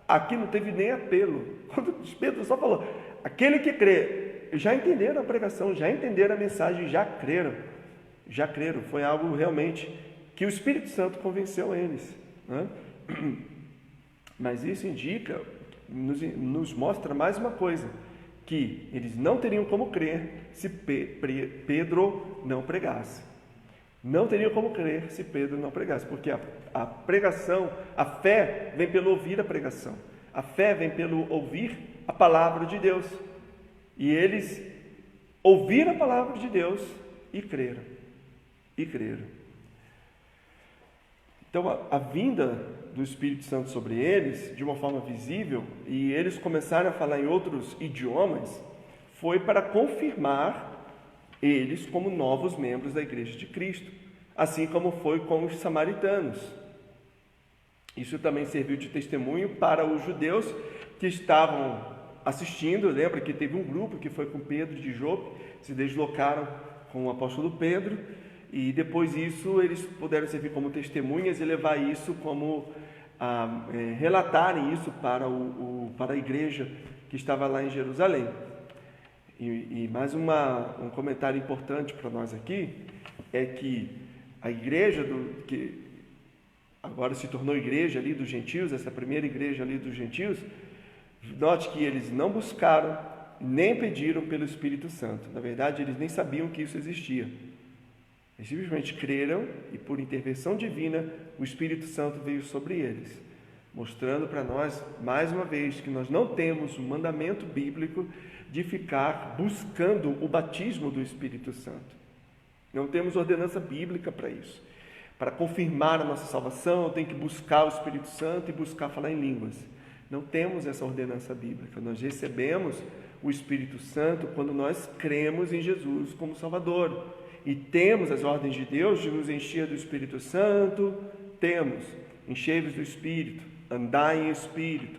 Aqui não teve nem apelo. Quando Pedro só falou, aquele que crê, já entenderam a pregação, já entenderam a mensagem, já creram. Já creram. Foi algo realmente que o Espírito Santo convenceu eles, né? Mas isso indica, nos mostra mais uma coisa, que eles não teriam como crer se Pedro não pregasse. Não teriam como crer se Pedro não pregasse, porque a pregação, a fé vem pelo ouvir a pregação. A fé vem pelo ouvir a palavra de Deus. E eles ouviram a palavra de Deus e creram. E creram. Então, a vinda do Espírito Santo sobre eles, de uma forma visível, e eles começaram a falar em outros idiomas, foi para confirmar eles como novos membros da Igreja de Cristo, assim como foi com os samaritanos. Isso também serviu de testemunho para os judeus que estavam assistindo. Lembra que teve um grupo que foi com Pedro de Jope, se deslocaram com o apóstolo Pedro, e depois disso eles puderam servir como testemunhas e levar isso como relatarem isso para a igreja que estava lá em Jerusalém. E mais um comentário importante para nós aqui é que a igreja que agora se tornou igreja ali dos gentios, essa primeira igreja ali dos gentios, note que eles não buscaram nem pediram pelo Espírito Santo. Na verdade, eles nem sabiam que isso existia. Eles simplesmente creram e, por intervenção divina, o Espírito Santo veio sobre eles, mostrando para nós, mais uma vez, que nós não temos um mandamento bíblico de ficar buscando o batismo do Espírito Santo. Não temos ordenança bíblica para isso. Para confirmar a nossa salvação, eu tenho que buscar o Espírito Santo e buscar falar em línguas. Não temos essa ordenança bíblica. Nós recebemos o Espírito Santo quando nós cremos em Jesus como Salvador. E temos as ordens de Deus de nos encher do Espírito Santo, temos, enchei-vos do Espírito, andai em Espírito,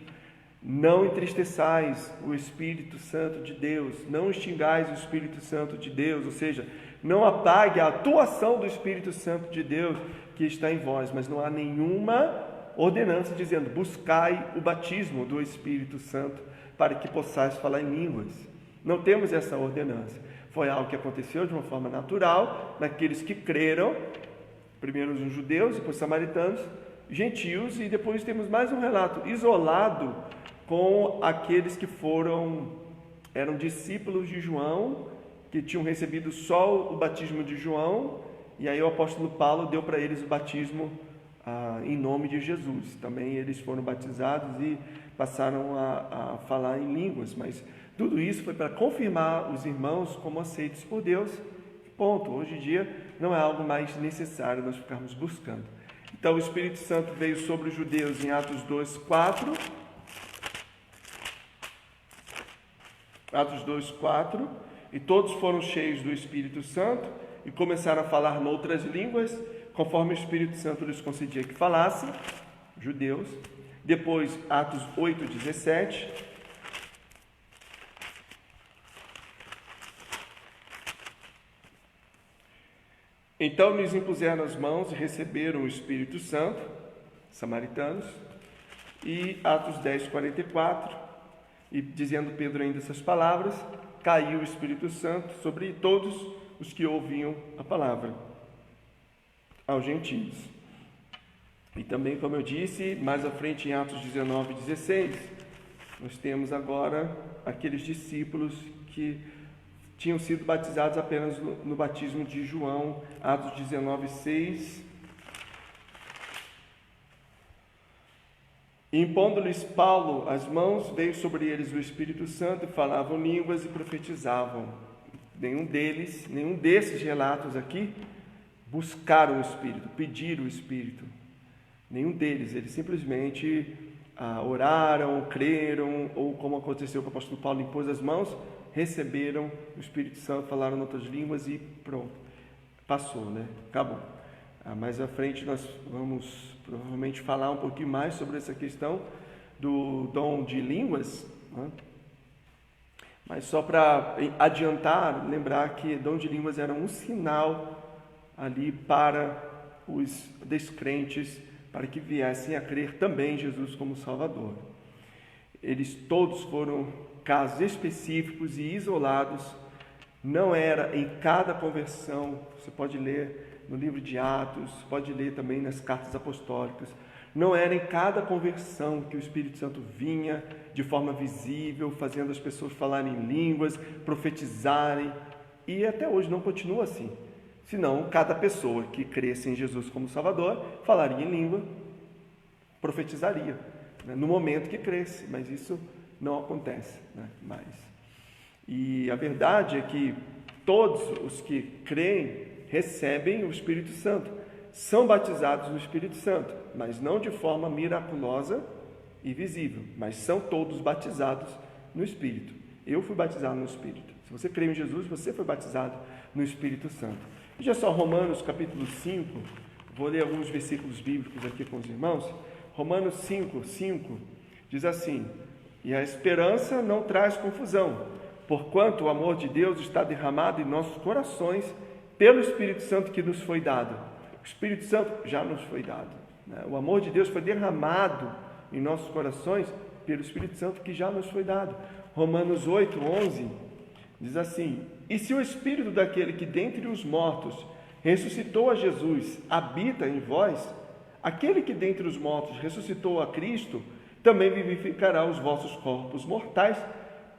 não entristeçais o Espírito Santo de Deus, não extingais o Espírito Santo de Deus, ou seja, não apague a atuação do Espírito Santo de Deus que está em vós, mas não há nenhuma ordenança dizendo, buscai o batismo do Espírito Santo para que possais falar em línguas. Não temos essa ordenança. Foi algo que aconteceu de uma forma natural naqueles que creram, primeiro os judeus, depois os samaritanos, gentios, e depois temos mais um relato isolado com aqueles que eram discípulos de João, que tinham recebido só o batismo de João, e aí o apóstolo Paulo deu para eles o batismo em nome de Jesus. Também eles foram batizados e passaram a falar em línguas, mas tudo isso foi para confirmar os irmãos como aceitos por Deus. Ponto. Hoje em dia não é algo mais necessário nós ficarmos buscando. Então o Espírito Santo veio sobre os judeus em Atos 2:4. Atos 2:4. E todos foram cheios do Espírito Santo e começaram a falar noutras línguas, conforme o Espírito Santo lhes concedia que falassem, judeus. Depois, Atos 8:17. Então lhes impuseram as mãos e receberam o Espírito Santo, samaritanos. E Atos 10:44, e dizendo Pedro ainda essas palavras, caiu o Espírito Santo sobre todos os que ouviam a palavra. aos gentios. E também, como eu disse, mais à frente em Atos 19 e 16, nós temos agora aqueles discípulos que tinham sido batizados apenas no batismo de João, Atos 19, 6. E impondo-lhes Paulo as mãos, veio sobre eles o Espírito Santo, e falavam línguas e profetizavam. Nenhum desses relatos aqui buscaram o Espírito, pediram o Espírito. Nenhum deles, eles simplesmente oraram, creram, ou como aconteceu com o apóstolo Paulo, impôs as mãos, receberam o Espírito Santo, falaram em outras línguas e pronto, passou, né? Acabou. Mais à frente nós vamos provavelmente falar um pouquinho mais sobre essa questão do dom de línguas, né? Mas só para adiantar, lembrar que dom de línguas era um sinal ali para os descrentes, para que viessem a crer também em Jesus como Salvador. Eles todos foram casos específicos e isolados, não era em cada conversão. Você pode ler no livro de Atos, pode ler também nas cartas apostólicas, não era em cada conversão que o Espírito Santo vinha de forma visível, fazendo as pessoas falarem em línguas, profetizarem, e até hoje não continua assim. Senão, cada pessoa que cresce em Jesus como Salvador, falaria em língua, profetizaria, né, no momento que cresce, mas isso não acontece, né, mais. E a verdade é que todos os que creem recebem o Espírito Santo, são batizados no Espírito Santo, mas não de forma miraculosa e visível, mas são todos batizados no Espírito. Eu fui batizado no Espírito. Se você crê em Jesus, você foi batizado no Espírito Santo. Veja só, Romanos capítulo 5, vou ler alguns versículos bíblicos aqui com os irmãos. Romanos 5, 5 diz assim: e a esperança não traz confusão, porquanto o amor de Deus está derramado em nossos corações pelo Espírito Santo que nos foi dado. O Espírito Santo já nos foi dado, né? O amor de Deus foi derramado em nossos corações pelo Espírito Santo que já nos foi dado. Romanos 8, 11 diz assim: e se o Espírito daquele que dentre os mortos ressuscitou a Jesus habita em vós, aquele que dentre os mortos ressuscitou a Cristo também vivificará os vossos corpos mortais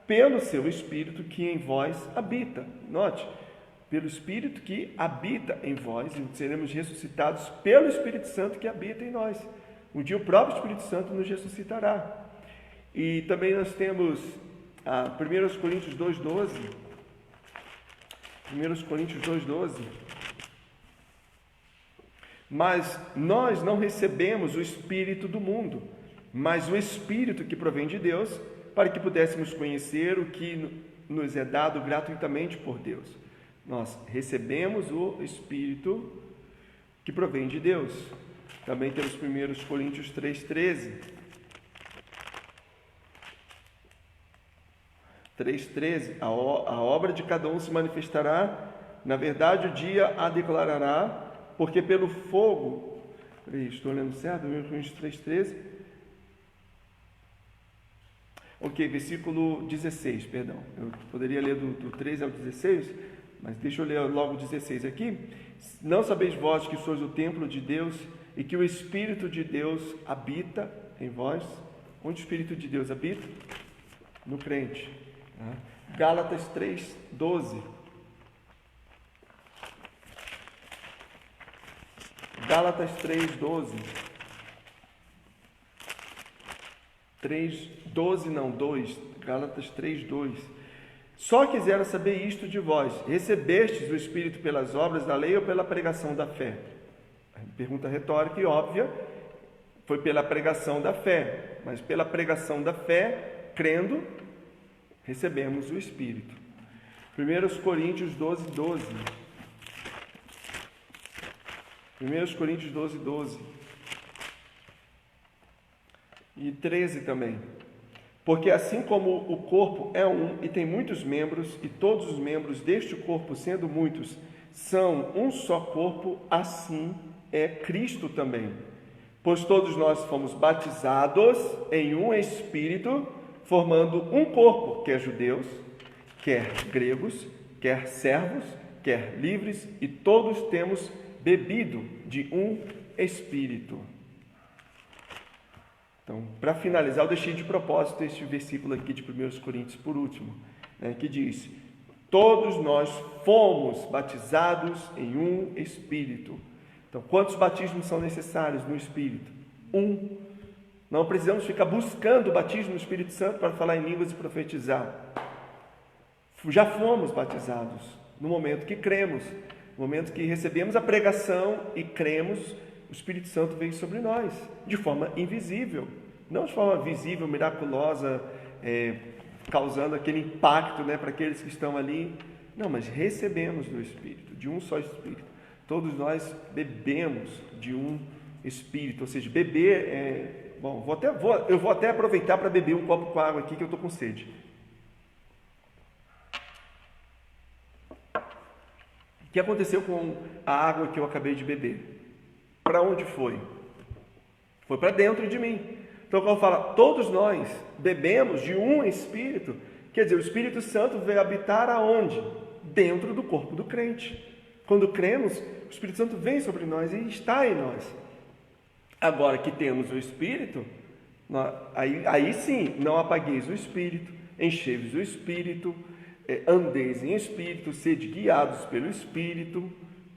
pelo seu Espírito que em vós habita. Note, pelo Espírito que habita em vós, e seremos ressuscitados pelo Espírito Santo que habita em nós. Um dia o próprio Espírito Santo nos ressuscitará. E também nós temos 1 Coríntios 2,12. 1 Coríntios 2,12. Mas nós não recebemos o Espírito do mundo, mas o Espírito que provém de Deus, para que pudéssemos conhecer o que nos é dado gratuitamente por Deus. Nós recebemos o Espírito que provém de Deus. Também temos 1 Coríntios 3,13. 3,13. A obra de cada um se manifestará, na verdade o dia a declarará, porque pelo fogo... Estou lendo certo? 1 Coríntios 3,13. Ok, versículo 16, perdão. Eu poderia ler do 13 ao 16, mas deixa eu ler logo o 16 aqui. Não sabeis vós que sois o templo de Deus e que o Espírito de Deus habita em vós? Onde o Espírito de Deus habita? No crente. Gálatas 3:12. Gálatas 3:12. 3:12 não, 2. Gálatas 3:2. Só quisera saber isto de vós: recebestes o Espírito pelas obras da lei ou pela pregação da fé? Pergunta retórica e óbvia. Foi pela pregação da fé, mas pela pregação da fé, crendo, recebemos o Espírito. 1 Coríntios 12:12. 1 Coríntios 12:12. E 13 também. Porque assim como o corpo é um e tem muitos membros, e todos os membros deste corpo, sendo muitos, são um só corpo, assim é Cristo também. Pois todos nós fomos batizados em um Espírito, formando um corpo, quer judeus, quer gregos, quer servos, quer livres, e todos temos bebido de um Espírito. Então, para finalizar, eu deixei de propósito este versículo aqui de 1 Coríntios por último, né, que diz: todos nós fomos batizados em um Espírito. Então, quantos batismos são necessários no Espírito? Um. Não precisamos ficar buscando o batismo no Espírito Santo para falar em línguas e profetizar. Já fomos batizados no momento que cremos, no momento que recebemos a pregação e cremos, o Espírito Santo veio sobre nós, de forma invisível, não de forma visível, miraculosa, causando aquele impacto, né, para aqueles que estão ali. Não, mas recebemos do Espírito, de um só Espírito. Todos nós bebemos de um Espírito, ou seja, beber bom, eu vou até aproveitar para beber um copo com água aqui, que eu estou com sede. O que aconteceu com a água que eu acabei de beber? Para onde foi? Foi para dentro de mim. Então, quando fala, todos nós bebemos de um Espírito, quer dizer, o Espírito Santo veio habitar aonde? Dentro do corpo do crente. Quando cremos, o Espírito Santo vem sobre nós e está em nós. Agora que temos o Espírito, aí sim, não apagueis o Espírito, enchei-vos o Espírito, andeis em Espírito, sede guiados pelo Espírito.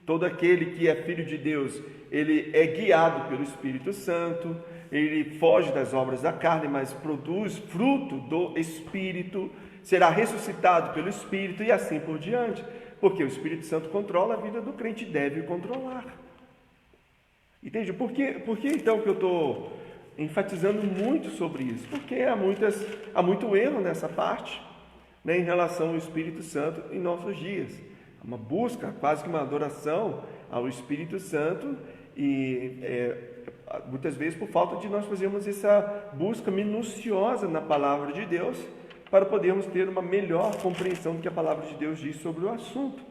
Todo aquele que é filho de Deus, ele é guiado pelo Espírito Santo, ele foge das obras da carne, mas produz fruto do Espírito, será ressuscitado pelo Espírito e assim por diante, porque o Espírito Santo controla a vida do crente, deve controlar. Entende? Por que então que eu estou enfatizando muito sobre isso? Porque há muito erro nessa parte, né, em relação ao Espírito Santo em nossos dias. Uma busca, quase que uma adoração ao Espírito Santo e muitas vezes por falta de nós fazermos essa busca minuciosa na Palavra de Deus para podermos ter uma melhor compreensão do que a Palavra de Deus diz sobre o assunto.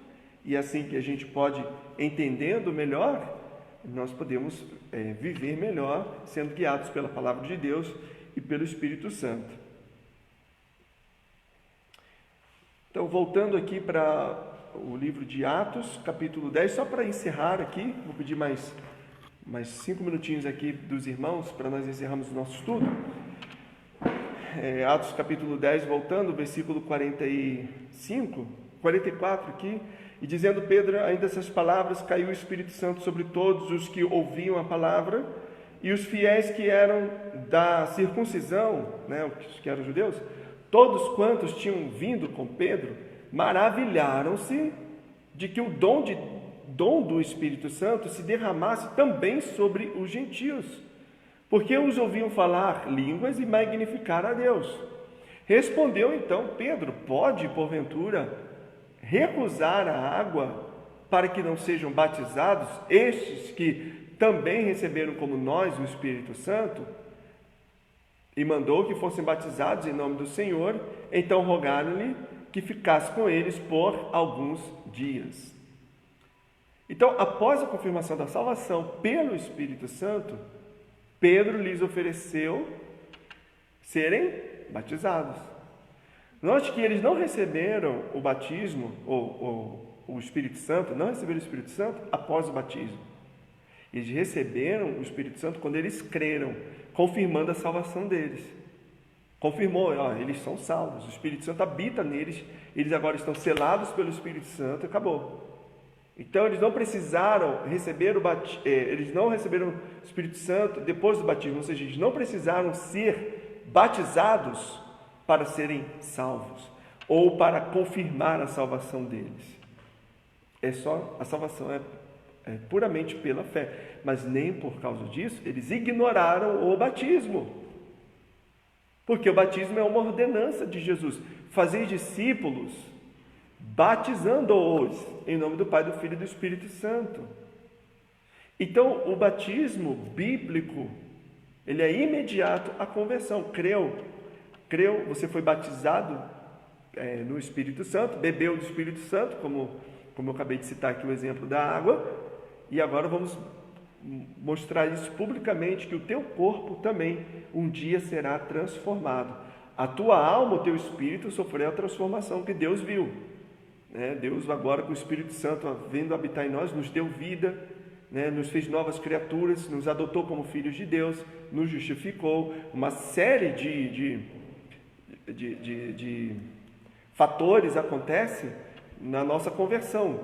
E assim que a gente pode, entendendo melhor, nós podemos viver melhor, sendo guiados pela Palavra de Deus e pelo Espírito Santo. Então, voltando aqui para o livro de Atos, capítulo 10, só para encerrar aqui, vou pedir mais 5 minutinhos aqui dos irmãos, para nós encerrarmos o nosso estudo. Atos capítulo 10, voltando, versículo 44 aqui, e dizendo Pedro ainda essas palavras, caiu o Espírito Santo sobre todos os que ouviam a palavra, e os fiéis que eram da circuncisão, né, os que eram judeus, todos quantos tinham vindo com Pedro, maravilharam-se de que o dom do Espírito Santo se derramasse também sobre os gentios, porque os ouviam falar línguas e magnificar a Deus. Respondeu então Pedro: pode, porventura, recusar a água para que não sejam batizados estes que também receberam como nós o Espírito Santo? E mandou que fossem batizados em nome do Senhor. Então rogaram-lhe que ficasse com eles por alguns dias. Então, após a confirmação da salvação pelo Espírito Santo, Pedro lhes ofereceu serem batizados. Note que eles não receberam o batismo, ou o Espírito Santo, não receberam o Espírito Santo após o batismo. Eles receberam o Espírito Santo quando eles creram, confirmando a salvação deles. Confirmou, eles são salvos, o Espírito Santo habita neles, eles agora estão selados pelo Espírito Santo, acabou. Então eles não precisaram receber eles não receberam o Espírito Santo depois do batismo, ou seja, eles não precisaram ser batizados para serem salvos, ou para confirmar a salvação deles. A salvação é puramente pela fé, mas nem por causa disso eles ignoraram o batismo, porque o batismo é uma ordenança de Jesus: fazer discípulos, batizando-os em nome do Pai, do Filho e do Espírito Santo. Então, o batismo bíblico, ele é imediato à conversão. Creu, você foi batizado no Espírito Santo, bebeu do Espírito Santo, como eu acabei de citar aqui o exemplo da água, e agora vamos mostrar isso publicamente, que o teu corpo também um dia será transformado. A tua alma, o teu espírito sofreu a transformação que Deus viu. Deus agora, com o Espírito Santo vindo habitar em nós, nos deu vida, né, nos fez novas criaturas, nos adotou como filhos de Deus, nos justificou. Uma série de fatores acontecem na nossa conversão,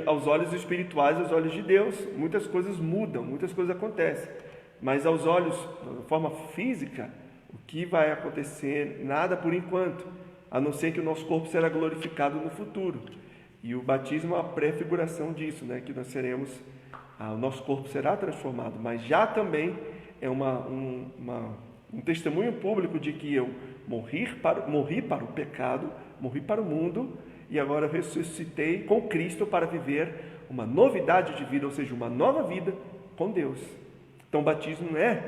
aos olhos espirituais, aos olhos de Deus. Muitas coisas mudam, muitas coisas acontecem, mas aos olhos, de forma física, o que vai acontecer? Nada por enquanto, a não ser que o nosso corpo será glorificado no futuro. E o batismo é uma prefiguração disso, né? Que nós seremos, o nosso corpo será transformado, mas já também é um testemunho público de que eu morri para o pecado, morri para o mundo, e agora ressuscitei com Cristo para viver uma novidade de vida, ou seja, uma nova vida com Deus. Então o batismo é,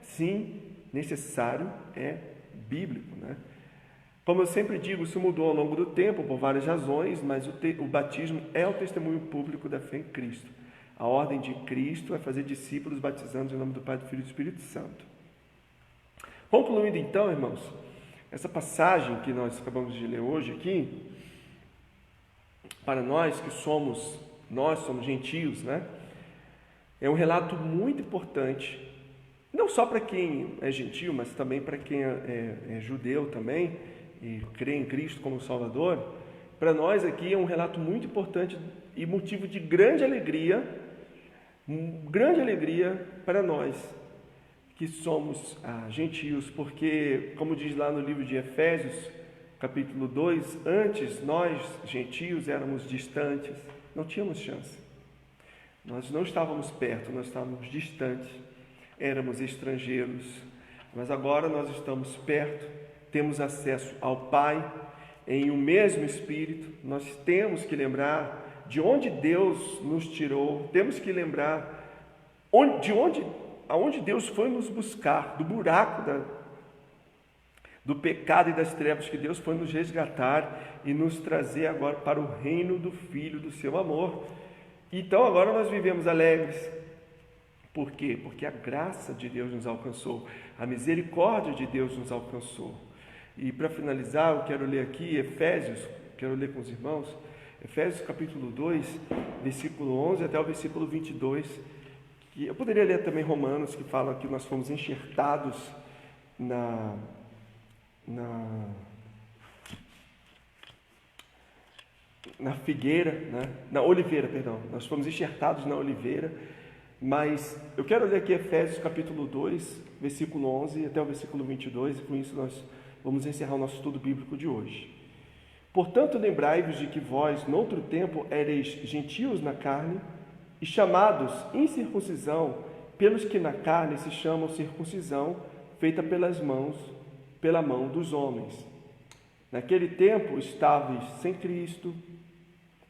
sim, necessário, é bíblico, né? Como eu sempre digo, isso mudou ao longo do tempo por várias razões, mas o batismo é o testemunho público da fé em Cristo. A ordem de Cristo é fazer discípulos batizando em nome do Pai, do Filho e do Espírito Santo. Concluindo então, irmãos, essa passagem que nós acabamos de ler hoje aqui, para nós que somos gentios, né? É um relato muito importante, não só para quem é gentio, mas também para quem é judeu também, e crê em Cristo como Salvador. Para nós aqui é um relato muito importante e motivo de grande alegria para nós que somos gentios, porque, como diz lá no livro de Efésios, capítulo 2, antes nós, gentios, éramos distantes, não tínhamos chance. Nós não estávamos perto, nós estávamos distantes, éramos estrangeiros, mas agora nós estamos perto, temos acesso ao Pai em um mesmo Espírito. Nós temos que lembrar de onde Deus nos tirou, temos que lembrar aonde Deus foi nos buscar, do buraco do pecado e das trevas, que Deus foi nos resgatar e nos trazer agora para o reino do Filho do seu amor. Então agora nós vivemos alegres. Por quê? Porque a graça de Deus nos alcançou, a misericórdia de Deus nos alcançou. E para finalizar, eu quero ler aqui Efésios, quero ler com os irmãos, Efésios capítulo 2, versículo 11 até o versículo 22, que eu poderia ler também Romanos, que fala que nós fomos enxertados na figueira, né? Na oliveira, perdão, nós fomos enxertados na oliveira, mas eu quero ler aqui Efésios capítulo 2, versículo 11 até o versículo 22, e com isso nós vamos encerrar o nosso estudo bíblico de hoje. Portanto, lembrai-vos de que vós, noutro tempo, éreis gentios na carne e chamados incircuncisão pelos que na carne se chamam circuncisão, feita pela mão dos homens. Naquele tempo estáveis sem Cristo,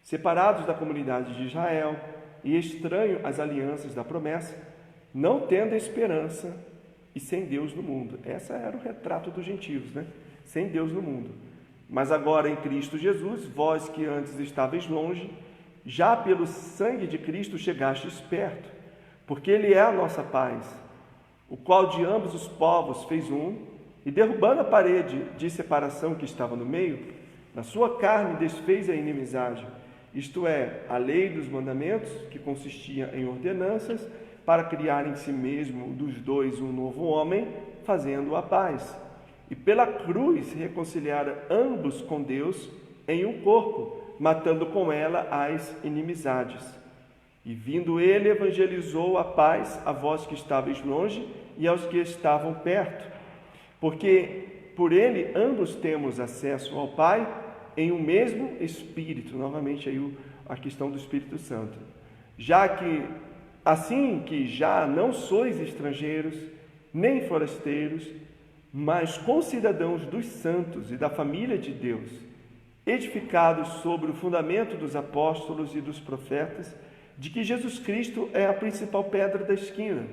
separados da comunidade de Israel e estranho às alianças da promessa, não tendo esperança e sem Deus no mundo. Esse era o retrato dos gentios, né? Sem Deus no mundo. Mas agora em Cristo Jesus, vós que antes estáveis longe, já pelo sangue de Cristo chegastes perto, porque Ele é a nossa paz, o qual de ambos os povos fez um, e derrubando a parede de separação que estava no meio, na sua carne desfez a inimizade, isto é, a lei dos mandamentos, que consistia em ordenanças, para criar em si mesmo dos dois um novo homem, fazendo a paz. E pela cruz reconciliar ambos com Deus em um corpo, matando com ela as inimizades. E vindo ele, evangelizou a paz a vós que estáveis longe e aos que estavam perto. Porque por ele ambos temos acesso ao Pai em um mesmo Espírito. Novamente aí a questão do Espírito Santo. Já que assim que já não sois estrangeiros, nem forasteiros, mas concidadãos dos santos e da família de Deus, edificados sobre o fundamento dos apóstolos e dos profetas, de que Jesus Cristo é a principal pedra da esquina,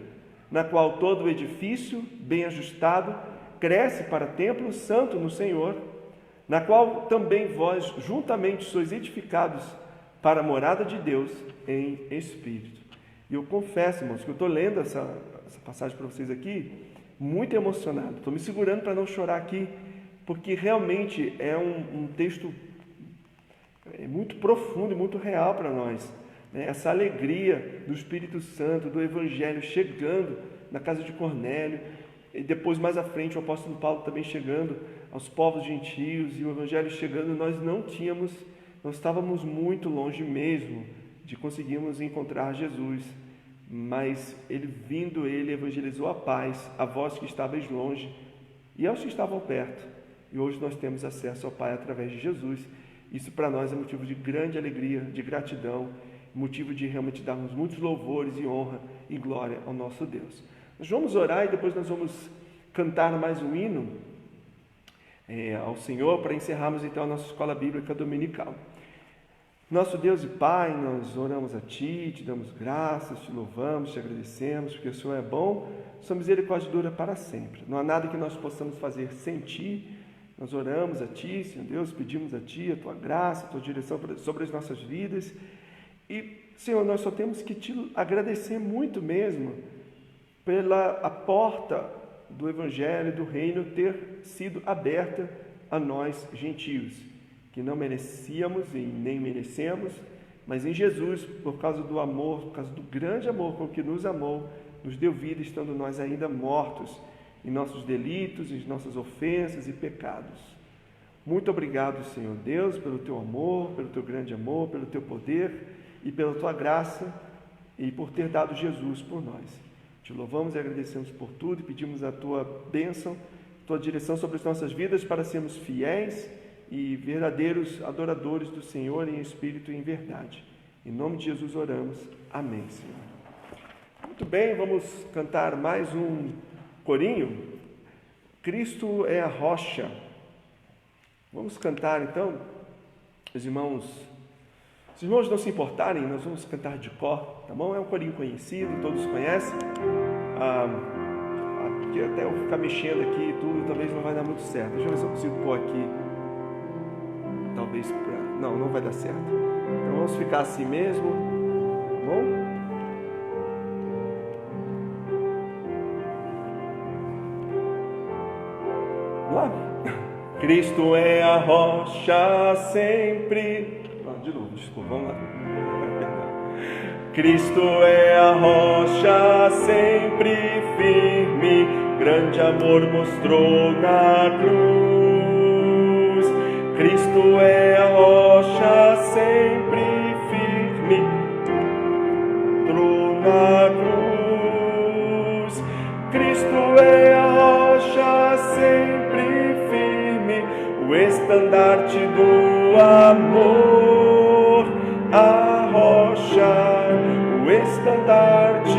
na qual todo o edifício, bem ajustado, cresce para templo santo no Senhor, na qual também vós juntamente sois edificados para a morada de Deus em Espírito. E eu confesso, irmãos, que eu estou lendo essa passagem para vocês aqui, muito emocionado. Estou me segurando para não chorar aqui, porque realmente é um texto muito profundo e muito real para nós. né? Essa alegria do Espírito Santo, do Evangelho chegando na casa de Cornélio, e depois mais à frente o apóstolo Paulo também chegando aos povos gentios, e o Evangelho chegando, nós estávamos muito longe mesmo de conseguirmos encontrar Jesus, mas ele evangelizou a paz, a vós que estavais longe e aos que estavam perto, e hoje nós temos acesso ao Pai através de Jesus. Isso para nós é motivo de grande alegria, de gratidão, motivo de realmente darmos muitos louvores e honra e glória ao nosso Deus. Nós vamos orar e depois nós vamos cantar mais um hino ao Senhor para encerrarmos então a nossa escola bíblica dominical. Nosso Deus e Pai, nós oramos a Ti, Te damos graças, Te louvamos, Te agradecemos, porque o Senhor é bom, Sua misericórdia dura para sempre. Não há nada que nós possamos fazer sem Ti. Nós oramos a Ti, Senhor Deus, pedimos a Ti a Tua graça, a Tua direção sobre as nossas vidas. E, Senhor, nós só temos que Te agradecer muito mesmo pela porta do Evangelho, do Reino, ter sido aberta a nós, gentios, que não merecíamos e nem merecemos, mas em Jesus, por causa do amor, por causa do grande amor com que nos amou, nos deu vida, estando nós ainda mortos em nossos delitos, em nossas ofensas e pecados. Muito obrigado, Senhor Deus, pelo Teu amor, pelo Teu grande amor, pelo Teu poder e pela Tua graça e por ter dado Jesus por nós. Te louvamos e agradecemos por tudo e pedimos a Tua bênção, Tua direção sobre as nossas vidas para sermos fiéis e verdadeiros adoradores do Senhor em espírito e em verdade. Em nome de Jesus oramos. Amém, Senhor. Muito bem, vamos cantar mais um corinho. Cristo é a rocha. Vamos cantar então, os irmãos não se importarem, nós vamos cantar de cor, tá bom? É um corinho conhecido, todos conhecem. Porque até eu ficar mexendo aqui e tudo, talvez não vai dar muito certo. Deixa eu ver se eu consigo pôr aqui. Talvez não vai dar certo. Então vamos ficar assim mesmo, tá bom? Vamos lá? Cristo é a rocha sempre. De novo, desculpa, vamos lá. Cristo é a rocha sempre firme, grande amor mostrou na cruz. Cristo é a rocha sempre firme, mostrou na cruz. Cristo é a rocha sempre firme, o estandarte do amor, a rocha, o estandarte,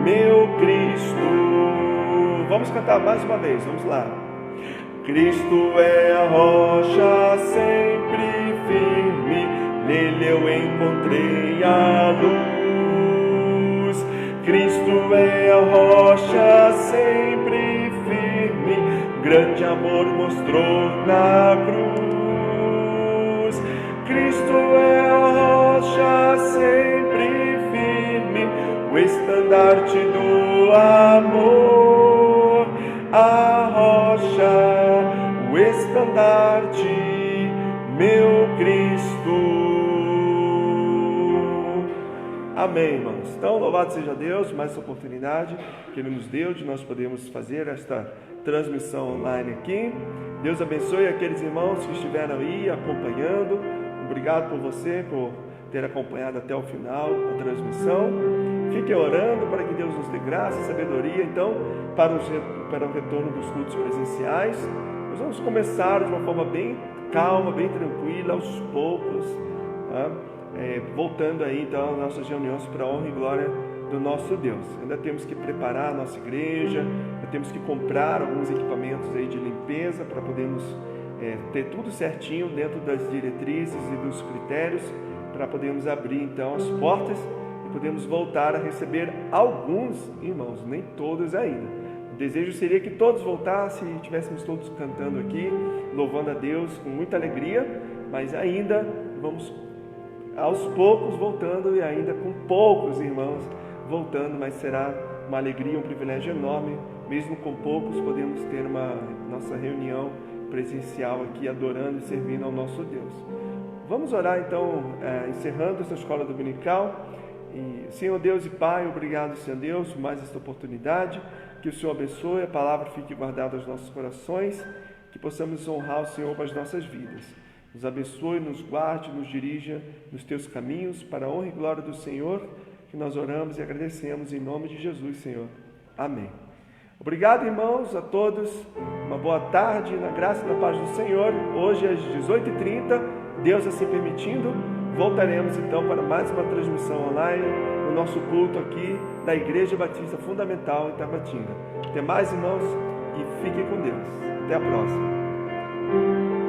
meu Cristo. Vamos cantar mais uma vez, vamos lá. Cristo é a rocha sempre firme, nele eu encontrei a luz. Cristo é a rocha sempre firme, grande amor mostrou na cruz. Cristo é a rocha sempre firme, o estandarte do amor, a rocha, o estandarte, meu Cristo. Amém, irmãos. Então, louvado seja Deus, mais essa oportunidade que Ele nos deu de nós podermos fazer esta transmissão online aqui. Deus abençoe aqueles irmãos que estiveram aí acompanhando. Obrigado por você, por ter acompanhado até o final a transmissão. Fique orando para que Deus nos dê graça e sabedoria, então, para o retorno dos cultos presenciais. Nós vamos começar de uma forma bem calma, bem tranquila, aos poucos, tá? Voltando aí, então, às nossas reuniões para a honra e glória do nosso Deus. Ainda temos que preparar a nossa igreja, ainda temos que comprar alguns equipamentos aí de limpeza para podermos ter tudo certinho dentro das diretrizes e dos critérios, para podermos abrir então as portas e podermos voltar a receber alguns irmãos, nem todos ainda. O desejo seria que todos voltassem e estivéssemos todos cantando aqui, louvando a Deus com muita alegria, mas ainda vamos aos poucos voltando e ainda com poucos irmãos voltando, mas será uma alegria, um privilégio enorme, mesmo com poucos, podemos ter uma nossa reunião presencial aqui, adorando e servindo ao nosso Deus. Vamos orar então, encerrando essa escola dominical. E, Senhor Deus e Pai, obrigado, Senhor Deus, por mais esta oportunidade. Que o Senhor abençoe, a palavra fique guardada aos nossos corações, que possamos honrar o Senhor para as nossas vidas. Nos abençoe, nos guarde, nos dirija nos teus caminhos, para a honra e glória do Senhor, que nós oramos e agradecemos em nome de Jesus, Senhor. Amém. Obrigado, irmãos, a todos. Uma boa tarde, na graça e na paz do Senhor. Hoje às 18h30, Deus assim permitindo, voltaremos então para mais uma transmissão online no nosso culto aqui da Igreja Batista Fundamental em Tabatinga. Até mais, irmãos, e fiquem com Deus. Até a próxima.